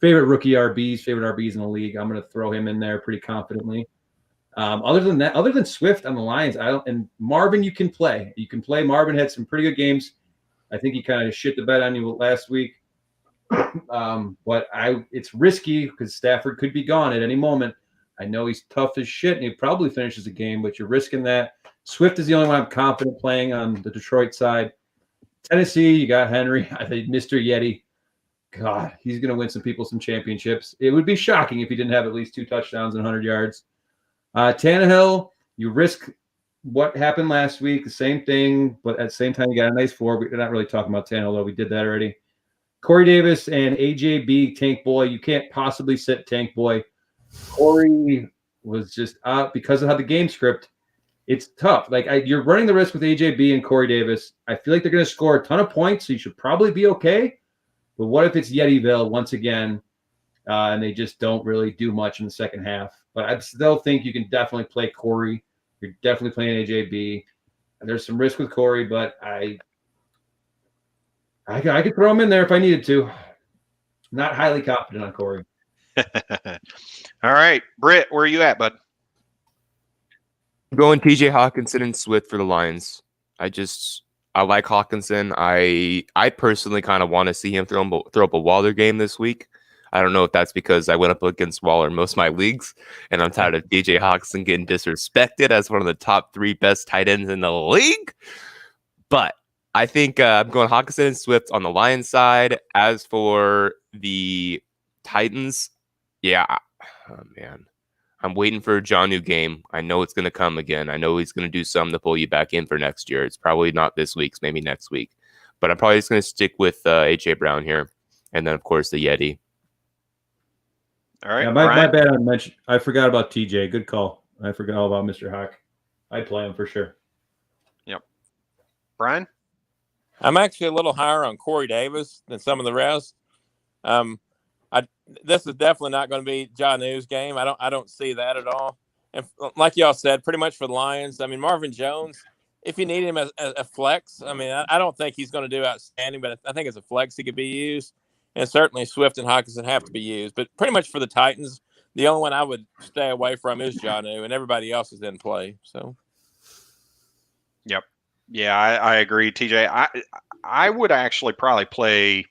rookie RBs, favorite RBs in the league. I'm going to throw him in there pretty confidently. Other than that, other than Swift on the Lions, and Marvin, you can play. You can play. Marvin had some pretty good games. I think he kind of shit the bed on you last week. But it's risky because Stafford could be gone at any moment. I know he's tough as shit, and he probably finishes the game, but you're risking that. Swift is the only one I'm confident playing on the Detroit side. Tennessee, you got Henry. I think Mr. Yeti. God, he's going to win some people some championships. It would be shocking if he didn't have at least 2 touchdowns and 100 yards. Tannehill, you risk what happened last week, the same thing, but at the same time, you got a nice 4. We're not really talking about Tannehill, though. We did that already. Corey Davis and AJB, Tank Boy. You can't possibly sit Tank Boy. Corey was just out because of how the game script. It's tough. Like you're running the risk with AJB and Corey Davis. I feel like they're going to score a ton of points, so you should probably be okay. But what if it's Yetyville once again, and they just don't really do much in the second half? But I still think you can definitely play Corey. You're definitely playing AJB. There's some risk with Corey, but I could throw him in there if I needed to. Not highly confident on Corey. All right, Britt, where are you at, bud? I'm going TJ Hawkinson and Swift for the Lions. I like Hawkinson. I personally kind of want to see him throw up a Waller game this week. I don't know if that's because I went up against Waller in most of my leagues, and I'm tired of DJ Hawkinson getting disrespected as one of the top 3 best tight ends in the league. But I think I'm going Hawkinson and Swift on the Lions side. As for the Titans, I'm waiting for a Jonnu game. I know it's going to come again. I know he's going to do something to pull you back in for next year. It's probably not this week, maybe next week. But I'm probably just going to stick with A.J. Brown here. And then, of course, the Yeti. All right. Yeah, my bad. I forgot about TJ. Good call. I forgot all about Mr. Hawk. I'd play him for sure. Yep. Brian? I'm actually a little higher on Corey Davis than some of the rest. This is definitely not going to be Jonnu's game. I don't see that at all. And like y'all said, pretty much for the Lions. I mean, Marvin Jones, if you need him as a flex, I mean, I don't think he's going to do outstanding, but I think as a flex he could be used. And certainly Swift and Hawkinson have to be used. But pretty much for the Titans, the only one I would stay away from is Jonnu, and everybody else is in play. So, yep. Yeah, I agree, TJ. I would actually probably play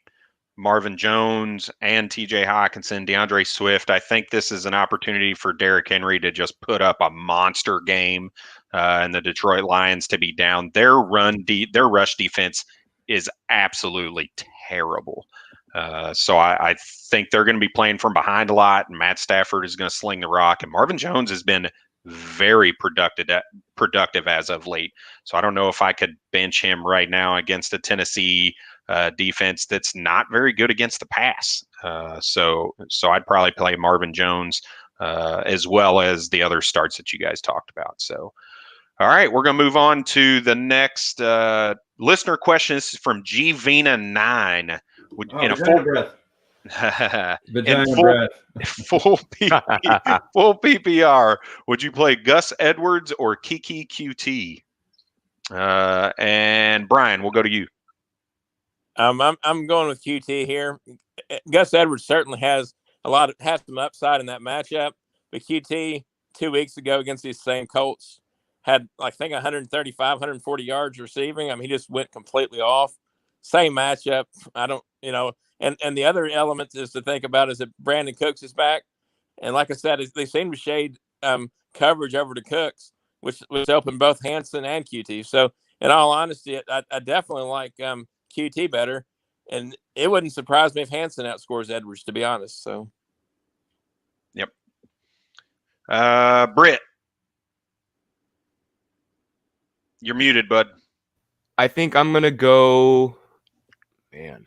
Marvin Jones and TJ Hawkinson, DeAndre Swift. I think this is an opportunity for Derrick Henry to just put up a monster game and the Detroit Lions to be down. Their rush defense is absolutely terrible. So I think they're going to be playing from behind a lot, and Matt Stafford is going to sling the rock. And Marvin Jones has been very productive as of late. So I don't know if I could bench him right now against a Tennessee defense that's not very good against the pass. So I'd probably play Marvin Jones as well as the other starts that you guys talked about. So, all right, we're going to move on to the next listener question. This is from GVina9. In a full breath. Full PPR, would you play Gus Edwards or Kiki QT? And Brian, we'll go to you. I'm going with QT here. Gus Edwards certainly has some upside in that matchup, but QT 2 weeks ago against these same Colts had, I think, 135, 140 yards receiving. I mean, he just went completely off. Same matchup. And the other element is to think about is that Brandon Cooks is back. And like I said, they seem to shade coverage over to Cooks, which opened both Hansen and QT. So in all honesty, I definitely like QT better. And it wouldn't surprise me if Hansen outscores Edwards, to be honest. So, yep. Britt, you're muted, bud. I think I'm going to go, man.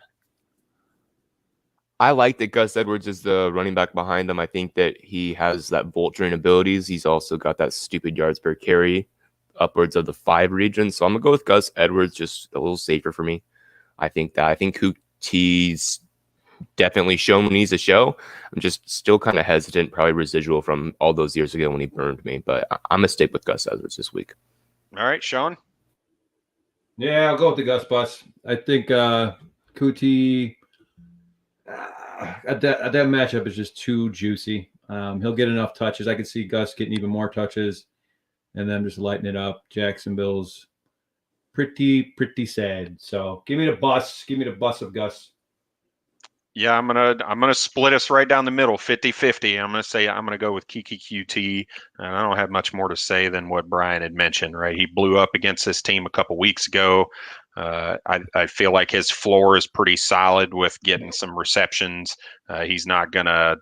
I like that Gus Edwards is the running back behind them. I think that he has that vulturing abilities. He's also got that stupid yards per carry upwards of the 5 region. So I'm going to go with Gus Edwards, just a little safer for me. I think QT's definitely shown when he's a show. I'm just still kind of hesitant, probably residual from all those years ago when he burned me. But I'm going to stick with Gus Edwards this week. All right, Sean? Yeah, I'll go with the Gus bus. I think QT... that matchup is just too juicy. He'll get enough touches. I could see Gus getting even more touches and then just lighting it up. Jacksonville's pretty sad. So give me the bus. Give me the bus of Gus. Yeah, I'm gonna split us right down the middle, 50-50. I'm gonna go with Kiki QT, and I don't have much more to say than what Brian had mentioned. Right, he blew up against this team a couple weeks ago. I feel like his floor is pretty solid with getting some receptions. He's not gonna,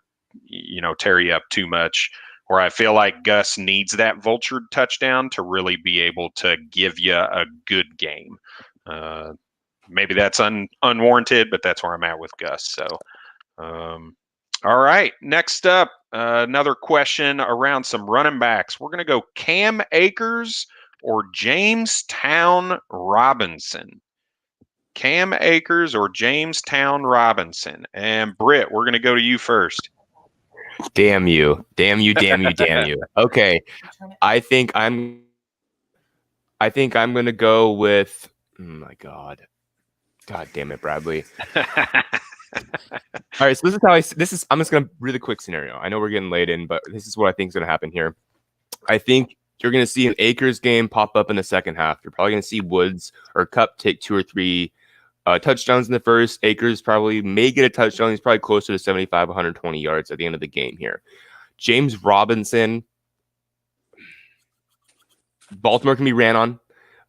tear you up too much. Where I feel like Gus needs that vulture touchdown to really be able to give you a good game. Maybe that's unwarranted, but that's where I'm at with Gus. So, all right. Next up, another question around some running backs. We're going to go Cam Akers or Jamestown Robinson. Cam Akers or Jamestown Robinson. And Britt, we're going to go to you first. Damn you. Damn you, damn you, damn you. Okay. I think I'm going to go with, oh my God. God damn it, Bradley. All right, so I'm just going to really quick scenario. I know we're getting late in, but this is what I think is going to happen here. I think you're going to see an Akers game pop up in the second half. You're probably going to see Woods or Kupp take 2 or 3 touchdowns in the first. Akers probably may get a touchdown. He's probably closer to 75, 120 yards at the end of the game here. James Robinson, Baltimore can be ran on.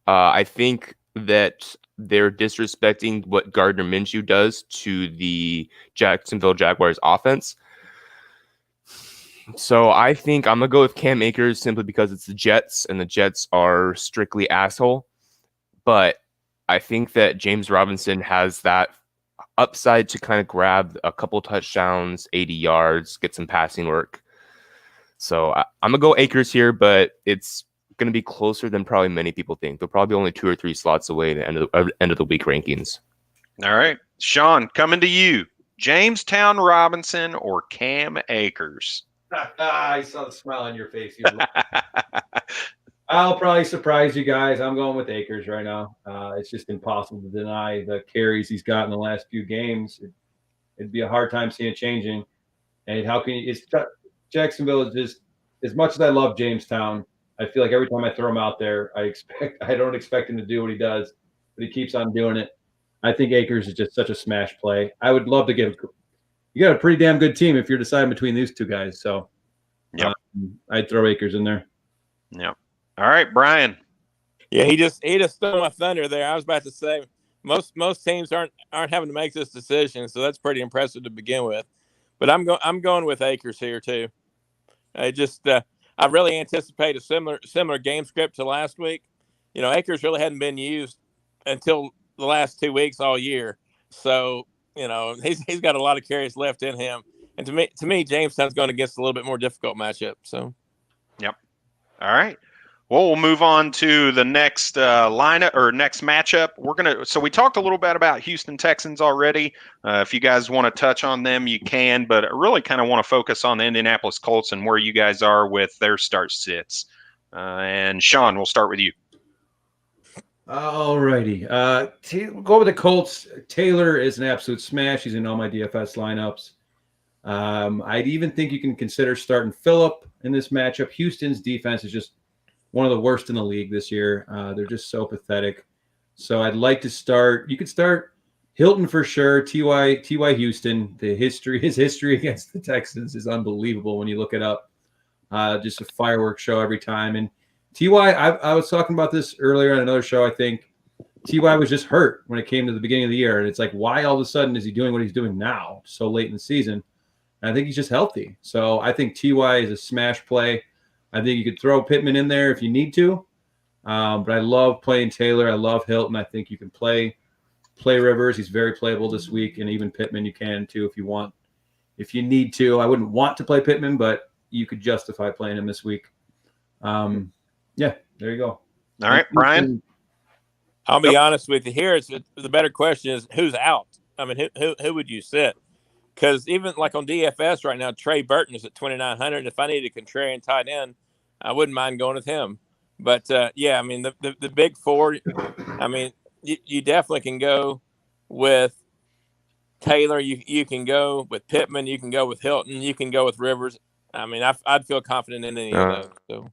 I think that they're disrespecting what Gardner Minshew does to the Jacksonville Jaguars offense. So I think I'm going to go with Cam Akers simply because it's the Jets, and the Jets are strictly asshole. But I think that James Robinson has that upside to kind of grab a couple touchdowns, 80 yards, get some passing work. So I'm going to go Akers here, but it's going to be closer than probably many people think. They'll probably be only 2 or 3 slots away at the end of the week rankings. All right. Sean, coming to you. Jamestown Robinson or Cam Akers? I saw the smile on your face. I'll probably surprise you guys. I'm going with Akers right now. It's just impossible to deny the carries he's got in the last few games. It'd be a hard time seeing it changing. And how can you? Jacksonville is just, as much as I love Jamestown, I feel like every time I throw him out there, I don't expect him to do what he does, but he keeps on doing it. I think Akers is just such a smash play. I would love to you got a pretty damn good team if you're deciding between these two guys. So yep. I'd throw Akers in there. Yep. All right, Brian. Yeah, he just stole my thunder there. I was about to say most teams aren't having to make this decision, so that's pretty impressive to begin with. But I'm going with Akers here too. I really anticipate a similar game script to last week. Akers really hadn't been used until the last 2 weeks all year. So, he's got a lot of carries left in him. And to me, Jamestown's going against a little bit more difficult matchup. So, yep. All right. Well, we'll move on to the next lineup or next matchup. So we talked a little bit about Houston Texans already. If you guys want to touch on them, you can, but I really kind of want to focus on the Indianapolis Colts and where you guys are with their start sits. And Sean, we'll start with you. All righty. Go with the Colts. Taylor is an absolute smash. He's in all my DFS lineups. I'd even think you can consider starting Phillip in this matchup. Houston's defense is just one of the worst in the league this year. They're just so pathetic. So I'd like to start. You could start Hilton for sure. T.Y. Houston. His history against the Texans is unbelievable when you look it up. Just a fireworks show every time. And T.Y. I was talking about this earlier on another show. I think T.Y. was just hurt when it came to the beginning of the year, and it's like, why all of a sudden is he doing what he's doing now, so late in the season? And I think he's just healthy. So I think T.Y. is a smash play. I think you could throw Pittman in there if you need to. But I love playing Taylor. I love Hilton. I think you can play Rivers. He's very playable this week. And even Pittman you can too if you want. If you need to. I wouldn't want to play Pittman, but you could justify playing him this week. Yeah, there you go. All right, Brian. I'll be honest with you here. The better question is who's out? I mean, who would you sit? Because even like on DFS right now, Trey Burton is at 2,900. If I need a contrarian tight end, I wouldn't mind going with him. But, yeah, I mean, the big four, I mean, you definitely can go with Taylor. You can go with Pittman. You can go with Hilton. You can go with Rivers. I mean, I'd feel confident in any of those. So.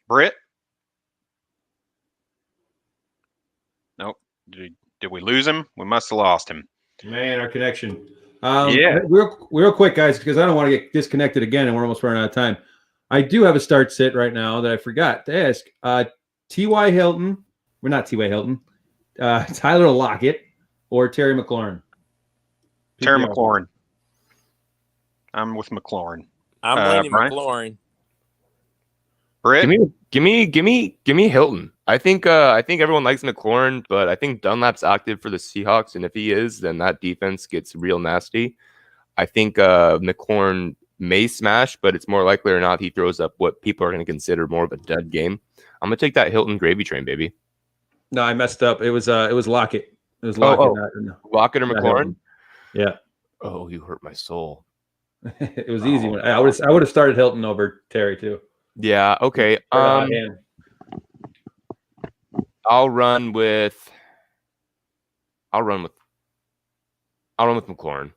Britt? Nope. Did we lose him? We must have lost him. Man, our connection. Yeah. Real quick, guys, because I don't want to get disconnected again, and we're almost running out of time. I do have a start sit right now that I forgot to ask. T.Y. Hilton, we're not T.Y. Hilton. Tyler Lockett or Terry McLaurin? Terry McLaurin. I'm with McLaurin. I'm leaning Brian? McLaurin. Britt? Give me Hilton. I think everyone likes McLaurin, but I think Dunlap's active for the Seahawks, and if he is, then that defense gets real nasty. I think McLaurin may smash, but it's more likely or not he throws up what people are going to consider more of a dud game. I'm gonna take that Hilton gravy train, baby. No, I messed up. It was Lockett. It was Lockett. Lockett or McLaurin? Yeah. Oh, you hurt my soul. It was easy. I would have started Hilton over Terry too. Yeah. Okay. I'll run with McLaurin.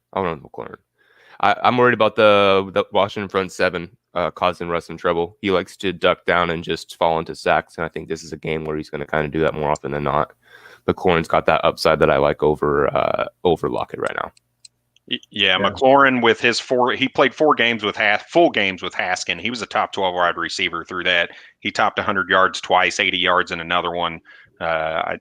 I'm worried about the Washington front seven causing Russ some trouble. He likes to duck down and just fall into sacks, and I think this is a game where he's going to kind of do that more often than not. McLaurin's got that upside that I like over Lockett right now. Yeah, McLaurin with his he played full games with Haskin. He was a top 12 wide receiver through that. He topped 100 yards twice, 80 yards in another one. I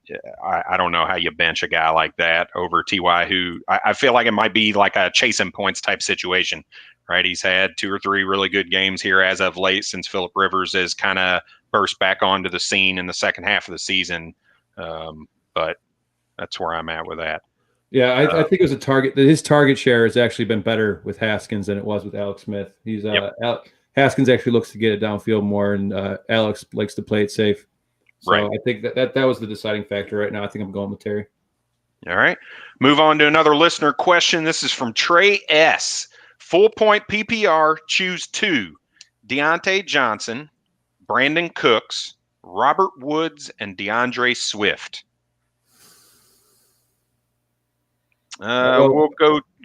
don't know how you bench a guy like that over T.Y., who I feel like it might be like a chasing points type situation, right? He's had 2 or 3 really good games here as of late since Phillip Rivers has kind of burst back onto the scene in the second half of the season. But that's where I'm at with that. Yeah, I think it was a target. His target share has actually been better with Haskins than it was with Alex Smith. He's Haskins actually looks to get it downfield more, and Alex likes to play it safe. So right. I think that was the deciding factor right now. I think I'm going with Terry. All right. Move on to another listener question. This is from Trey S. Full point PPR, choose 2. Deontay Johnson, Brandon Cooks, Robert Woods, and DeAndre Swift. We'll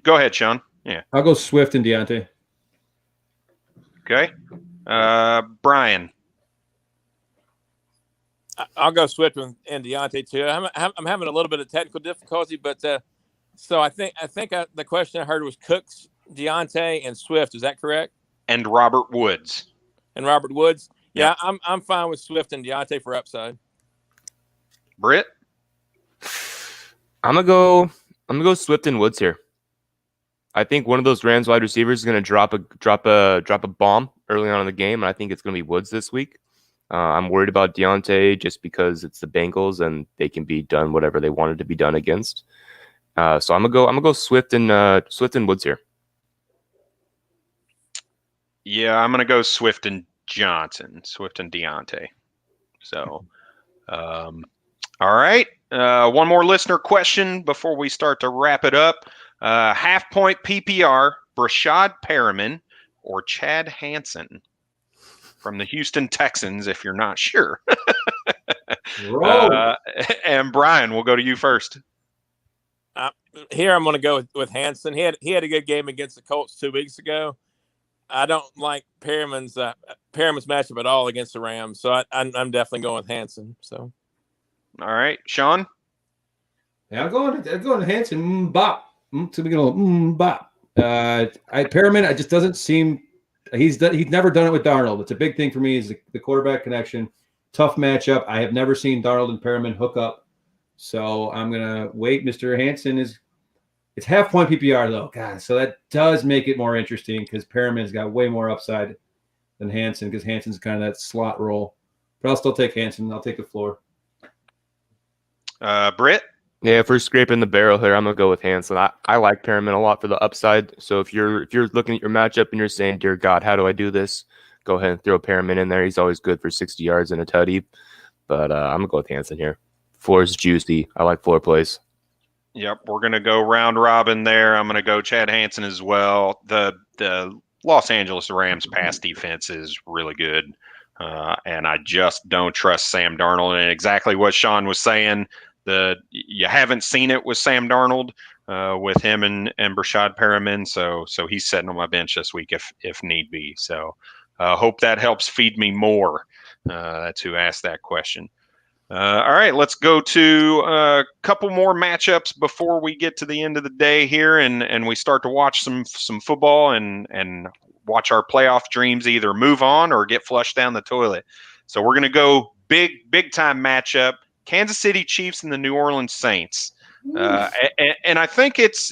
go ahead, Sean. Yeah. I'll go Swift and Deontay. Okay. Brian. I'll go Swift and Deontay too. I'm having a little bit of technical difficulty, but so I think the question I heard was Cooks, Deontay, and Swift. Is that correct? And Robert Woods. Yeah, I'm fine with Swift and Deontay for upside. Britt. I'm gonna go Swift and Woods here. I think one of those Rams wide receivers is going to drop a bomb early on in the game, and I think it's going to be Woods this week. I'm worried about Deontay just because it's the Bengals and they can be done whatever they wanted to be done against. So I'm gonna go Swift and Woods here. Yeah, I'm gonna go Swift and Deontay. So, all right. One more listener question before we start to wrap it up. Half point PPR, Brashad Perriman or Chad Hansen from the Houston Texans, if you're not sure. And Brian, we'll go to you first. Here I'm going to go with Hansen. He had a good game against the Colts 2 weeks ago. I don't like Perriman's matchup at all against the Rams, so I'm definitely going with Hansen. So, all right, Sean. Yeah, I'm going to Hansen. Bop. So we go bop. Perriman, it just doesn't seem he's never done it with Darnold. It's a big thing for me is the quarterback connection. Tough matchup. I have never seen Darnold and Perriman hook up, so I'm gonna wait. Mr. Hansen it's half point PPR though, God. So that does make it more interesting because Perriman's got way more upside than Hansen because Hansen's kind of that slot role. But I'll still take Hansen. I'll take the floor. Britt. Yeah, if we're scraping the barrel here, I'm gonna go with Hansen. I like Perriman a lot for the upside. So if you're looking at your matchup and you're saying, "Dear God, how do I do this?" Go ahead and throw Perriman in there. He's always good for 60 yards and a tutty. But I'm gonna go with Hansen here. Floor is juicy. I like floor plays. Yep, we're gonna go round robin there. I'm gonna go Chad Hansen as well. The Los Angeles Rams pass defense is really good, and I just don't trust Sam Darnold. And exactly what Sean was saying. You haven't seen it with Sam Darnold. with him and Brashad Perriman. So he's sitting on my bench this week if need be. So hope that helps feed me more to ask that question. All right, let's go to a couple more matchups before we get to the end of the day here, and we start to watch some football and watch our playoff dreams either move on or get flushed down the toilet. So we're going to go big time matchup: Kansas City Chiefs and the New Orleans Saints. And I think it's,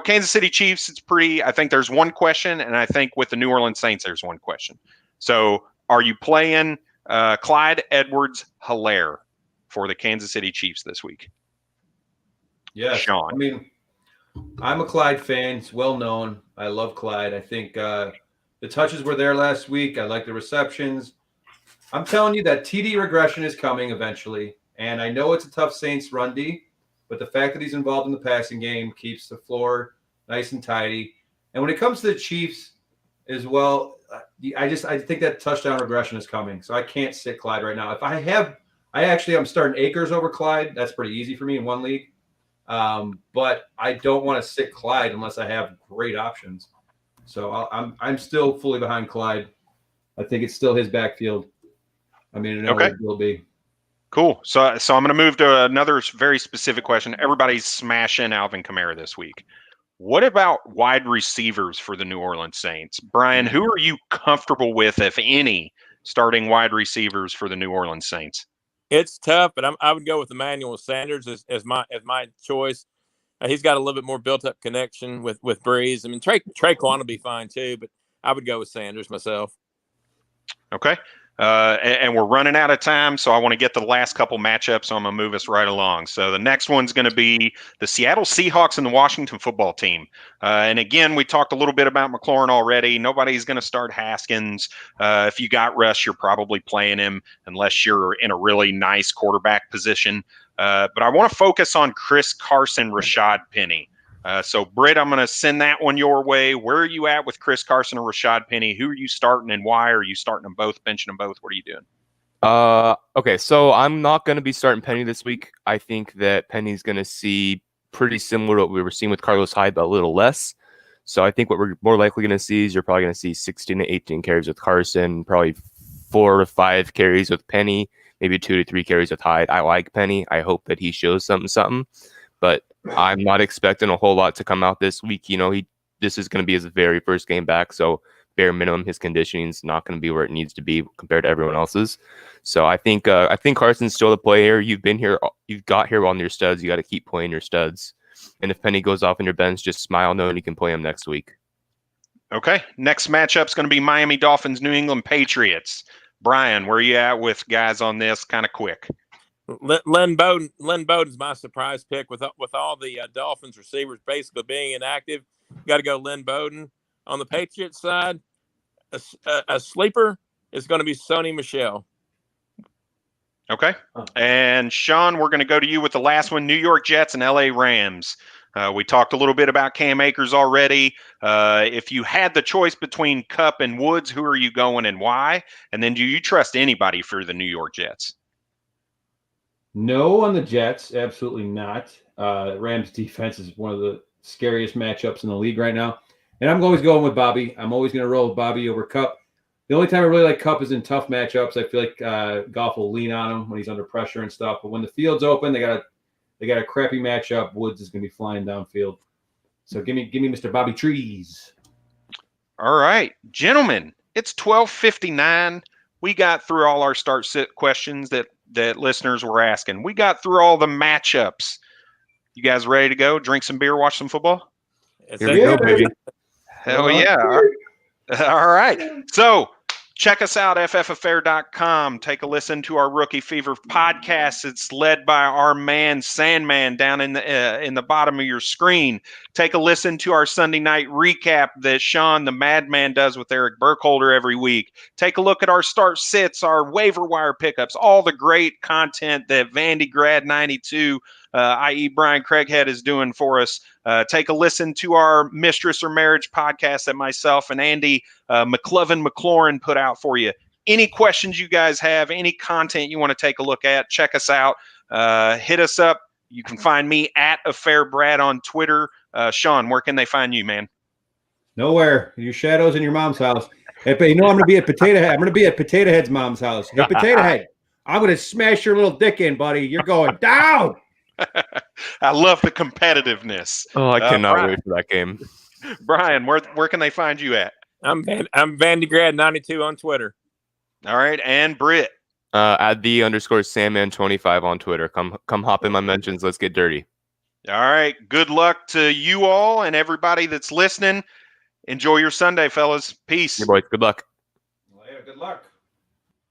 Kansas City Chiefs, it's pretty, I think there's one question, and I think with the New Orleans Saints, there's one question. So are you playing Clyde Edwards-Helaire for the Kansas City Chiefs this week? Yes. Sean. I mean, I'm a Clyde fan. It's well known. I love Clyde. I think the touches were there last week. I like the receptions. I'm telling you that TD regression is coming eventually. And I know it's a tough Saints run D, but the fact that he's involved in the passing game keeps the floor nice and tidy. And when it comes to the Chiefs as well, I think that touchdown regression is coming. So I can't sit Clyde right now. If I'm starting Akers over Clyde. That's pretty easy for me in one league. But I don't want to sit Clyde unless I have great options. So I'm still fully behind Clyde. I think it's still his backfield. I mean, it will be. Cool. So I'm going to move to another very specific question. Everybody's smashing Alvin Kamara this week. What about wide receivers for the New Orleans Saints? Brian, who are you comfortable with, if any, starting wide receivers for the New Orleans Saints? It's tough, but I would go with Emmanuel Sanders as my choice. He's got a little bit more built-up connection with Breeze. I mean, Traquan will be fine too, but I would go with Sanders myself. Okay. And we're running out of time, so I want to get the last couple matchups, so I'm going to move us right along. So the next one's going to be the Seattle Seahawks and the Washington football team. And again, we talked a little bit about McLaurin already. Nobody's going to start Haskins. If you got Russ, you're probably playing him unless you're in a really nice quarterback position. But I want to focus on Chris Carson, Rashad Penny. So, Britt, I'm going to send that one your way. Where are you at with Chris Carson and Rashad Penny? Who are you starting and why? Are you starting them both, benching them both? What are you doing? Okay, so I'm not going to be starting Penny this week. I think that Penny's going to see pretty similar to what we were seeing with Carlos Hyde, but a little less. So I think what we're more likely going to see is you're probably going to see 16 to 18 carries with Carson, probably 4 to 5 carries with Penny, maybe 2 to 3 carries with Hyde. I like Penny. I hope that he shows something. But I'm not expecting a whole lot to come out this week. This is going to be his very first game back, so bare minimum, his conditioning is not going to be where it needs to be compared to everyone else's. So I think Carson's still the play here. You've got here on your studs. You got to keep playing your studs. And if Penny goes off in your bench, just smile, knowing you can play him next week. Okay, next matchup's going to be Miami Dolphins, New England Patriots. Brian, where are you at with guys on this? Kind of quick. Lynn Bowden's my surprise pick with all the Dolphins receivers basically being inactive. Got to go Lynn Bowden. On the Patriots side, a sleeper is going to be Sony Michel. Okay. And Sean, we're going to go to you with the last one, New York Jets and LA Rams. We talked a little bit about Cam Akers already. If you had the choice between Kupp and Woods, who are you going and why? And then do you trust anybody for the New York Jets? No on the Jets, absolutely not. Rams defense is one of the scariest matchups in the league right now. And I'm always going with Bobby. I'm always going to roll with Bobby over Kupp. The only time I really like Kupp is in tough matchups. I feel like Goff will lean on him when he's under pressure and stuff. But when the field's open, they got a crappy matchup. Woods is going to be flying downfield. So give me Mr. Bobby Trees. All right, gentlemen, it's 12:59. We got through all our start sit questions that listeners were asking. We got through all the matchups. You guys ready to go? Drink some beer, watch some football? Here we go, baby. Hell yeah. All right. So check us out, ffaffair.com. Take a listen to our Rookie Fever podcast. It's led by our man, Sandman, down in the bottom of your screen. Take a listen to our Sunday night recap that Sean, the Madman, does with Eric Burkholder every week. Take a look at our start sits, our waiver wire pickups, all the great content that Vandy Grad 92, i.e. Brian Craighead, is doing for us. Take a listen to our Mistress or Marriage podcast that myself and Andy McLaurin put out for you. Any questions you guys have, any content you want to take a look at, check us out. Hit us up You can find me at AffairBrad on Twitter. Sean, where can they find you, man? Nowhere. Your shadows in your mom's house. Hey, but you know I'm going to be at Potato Head. I'm going to be at Potato Head's mom's house. Hey, Potato Head, I'm going to smash your little dick in, buddy. You're going down. I love the competitiveness. Oh, I cannot Brian, wait for that game. Brian, where can they find you at? I'm Vandegrad92 on Twitter. All right, and Britt. At _Sandman25 on Twitter. Come hop in my mentions. Let's get dirty. All right. Good luck to you all and everybody that's listening. Enjoy your Sunday, fellas. Peace. Hey, boys. Good luck. Well, yeah, good luck.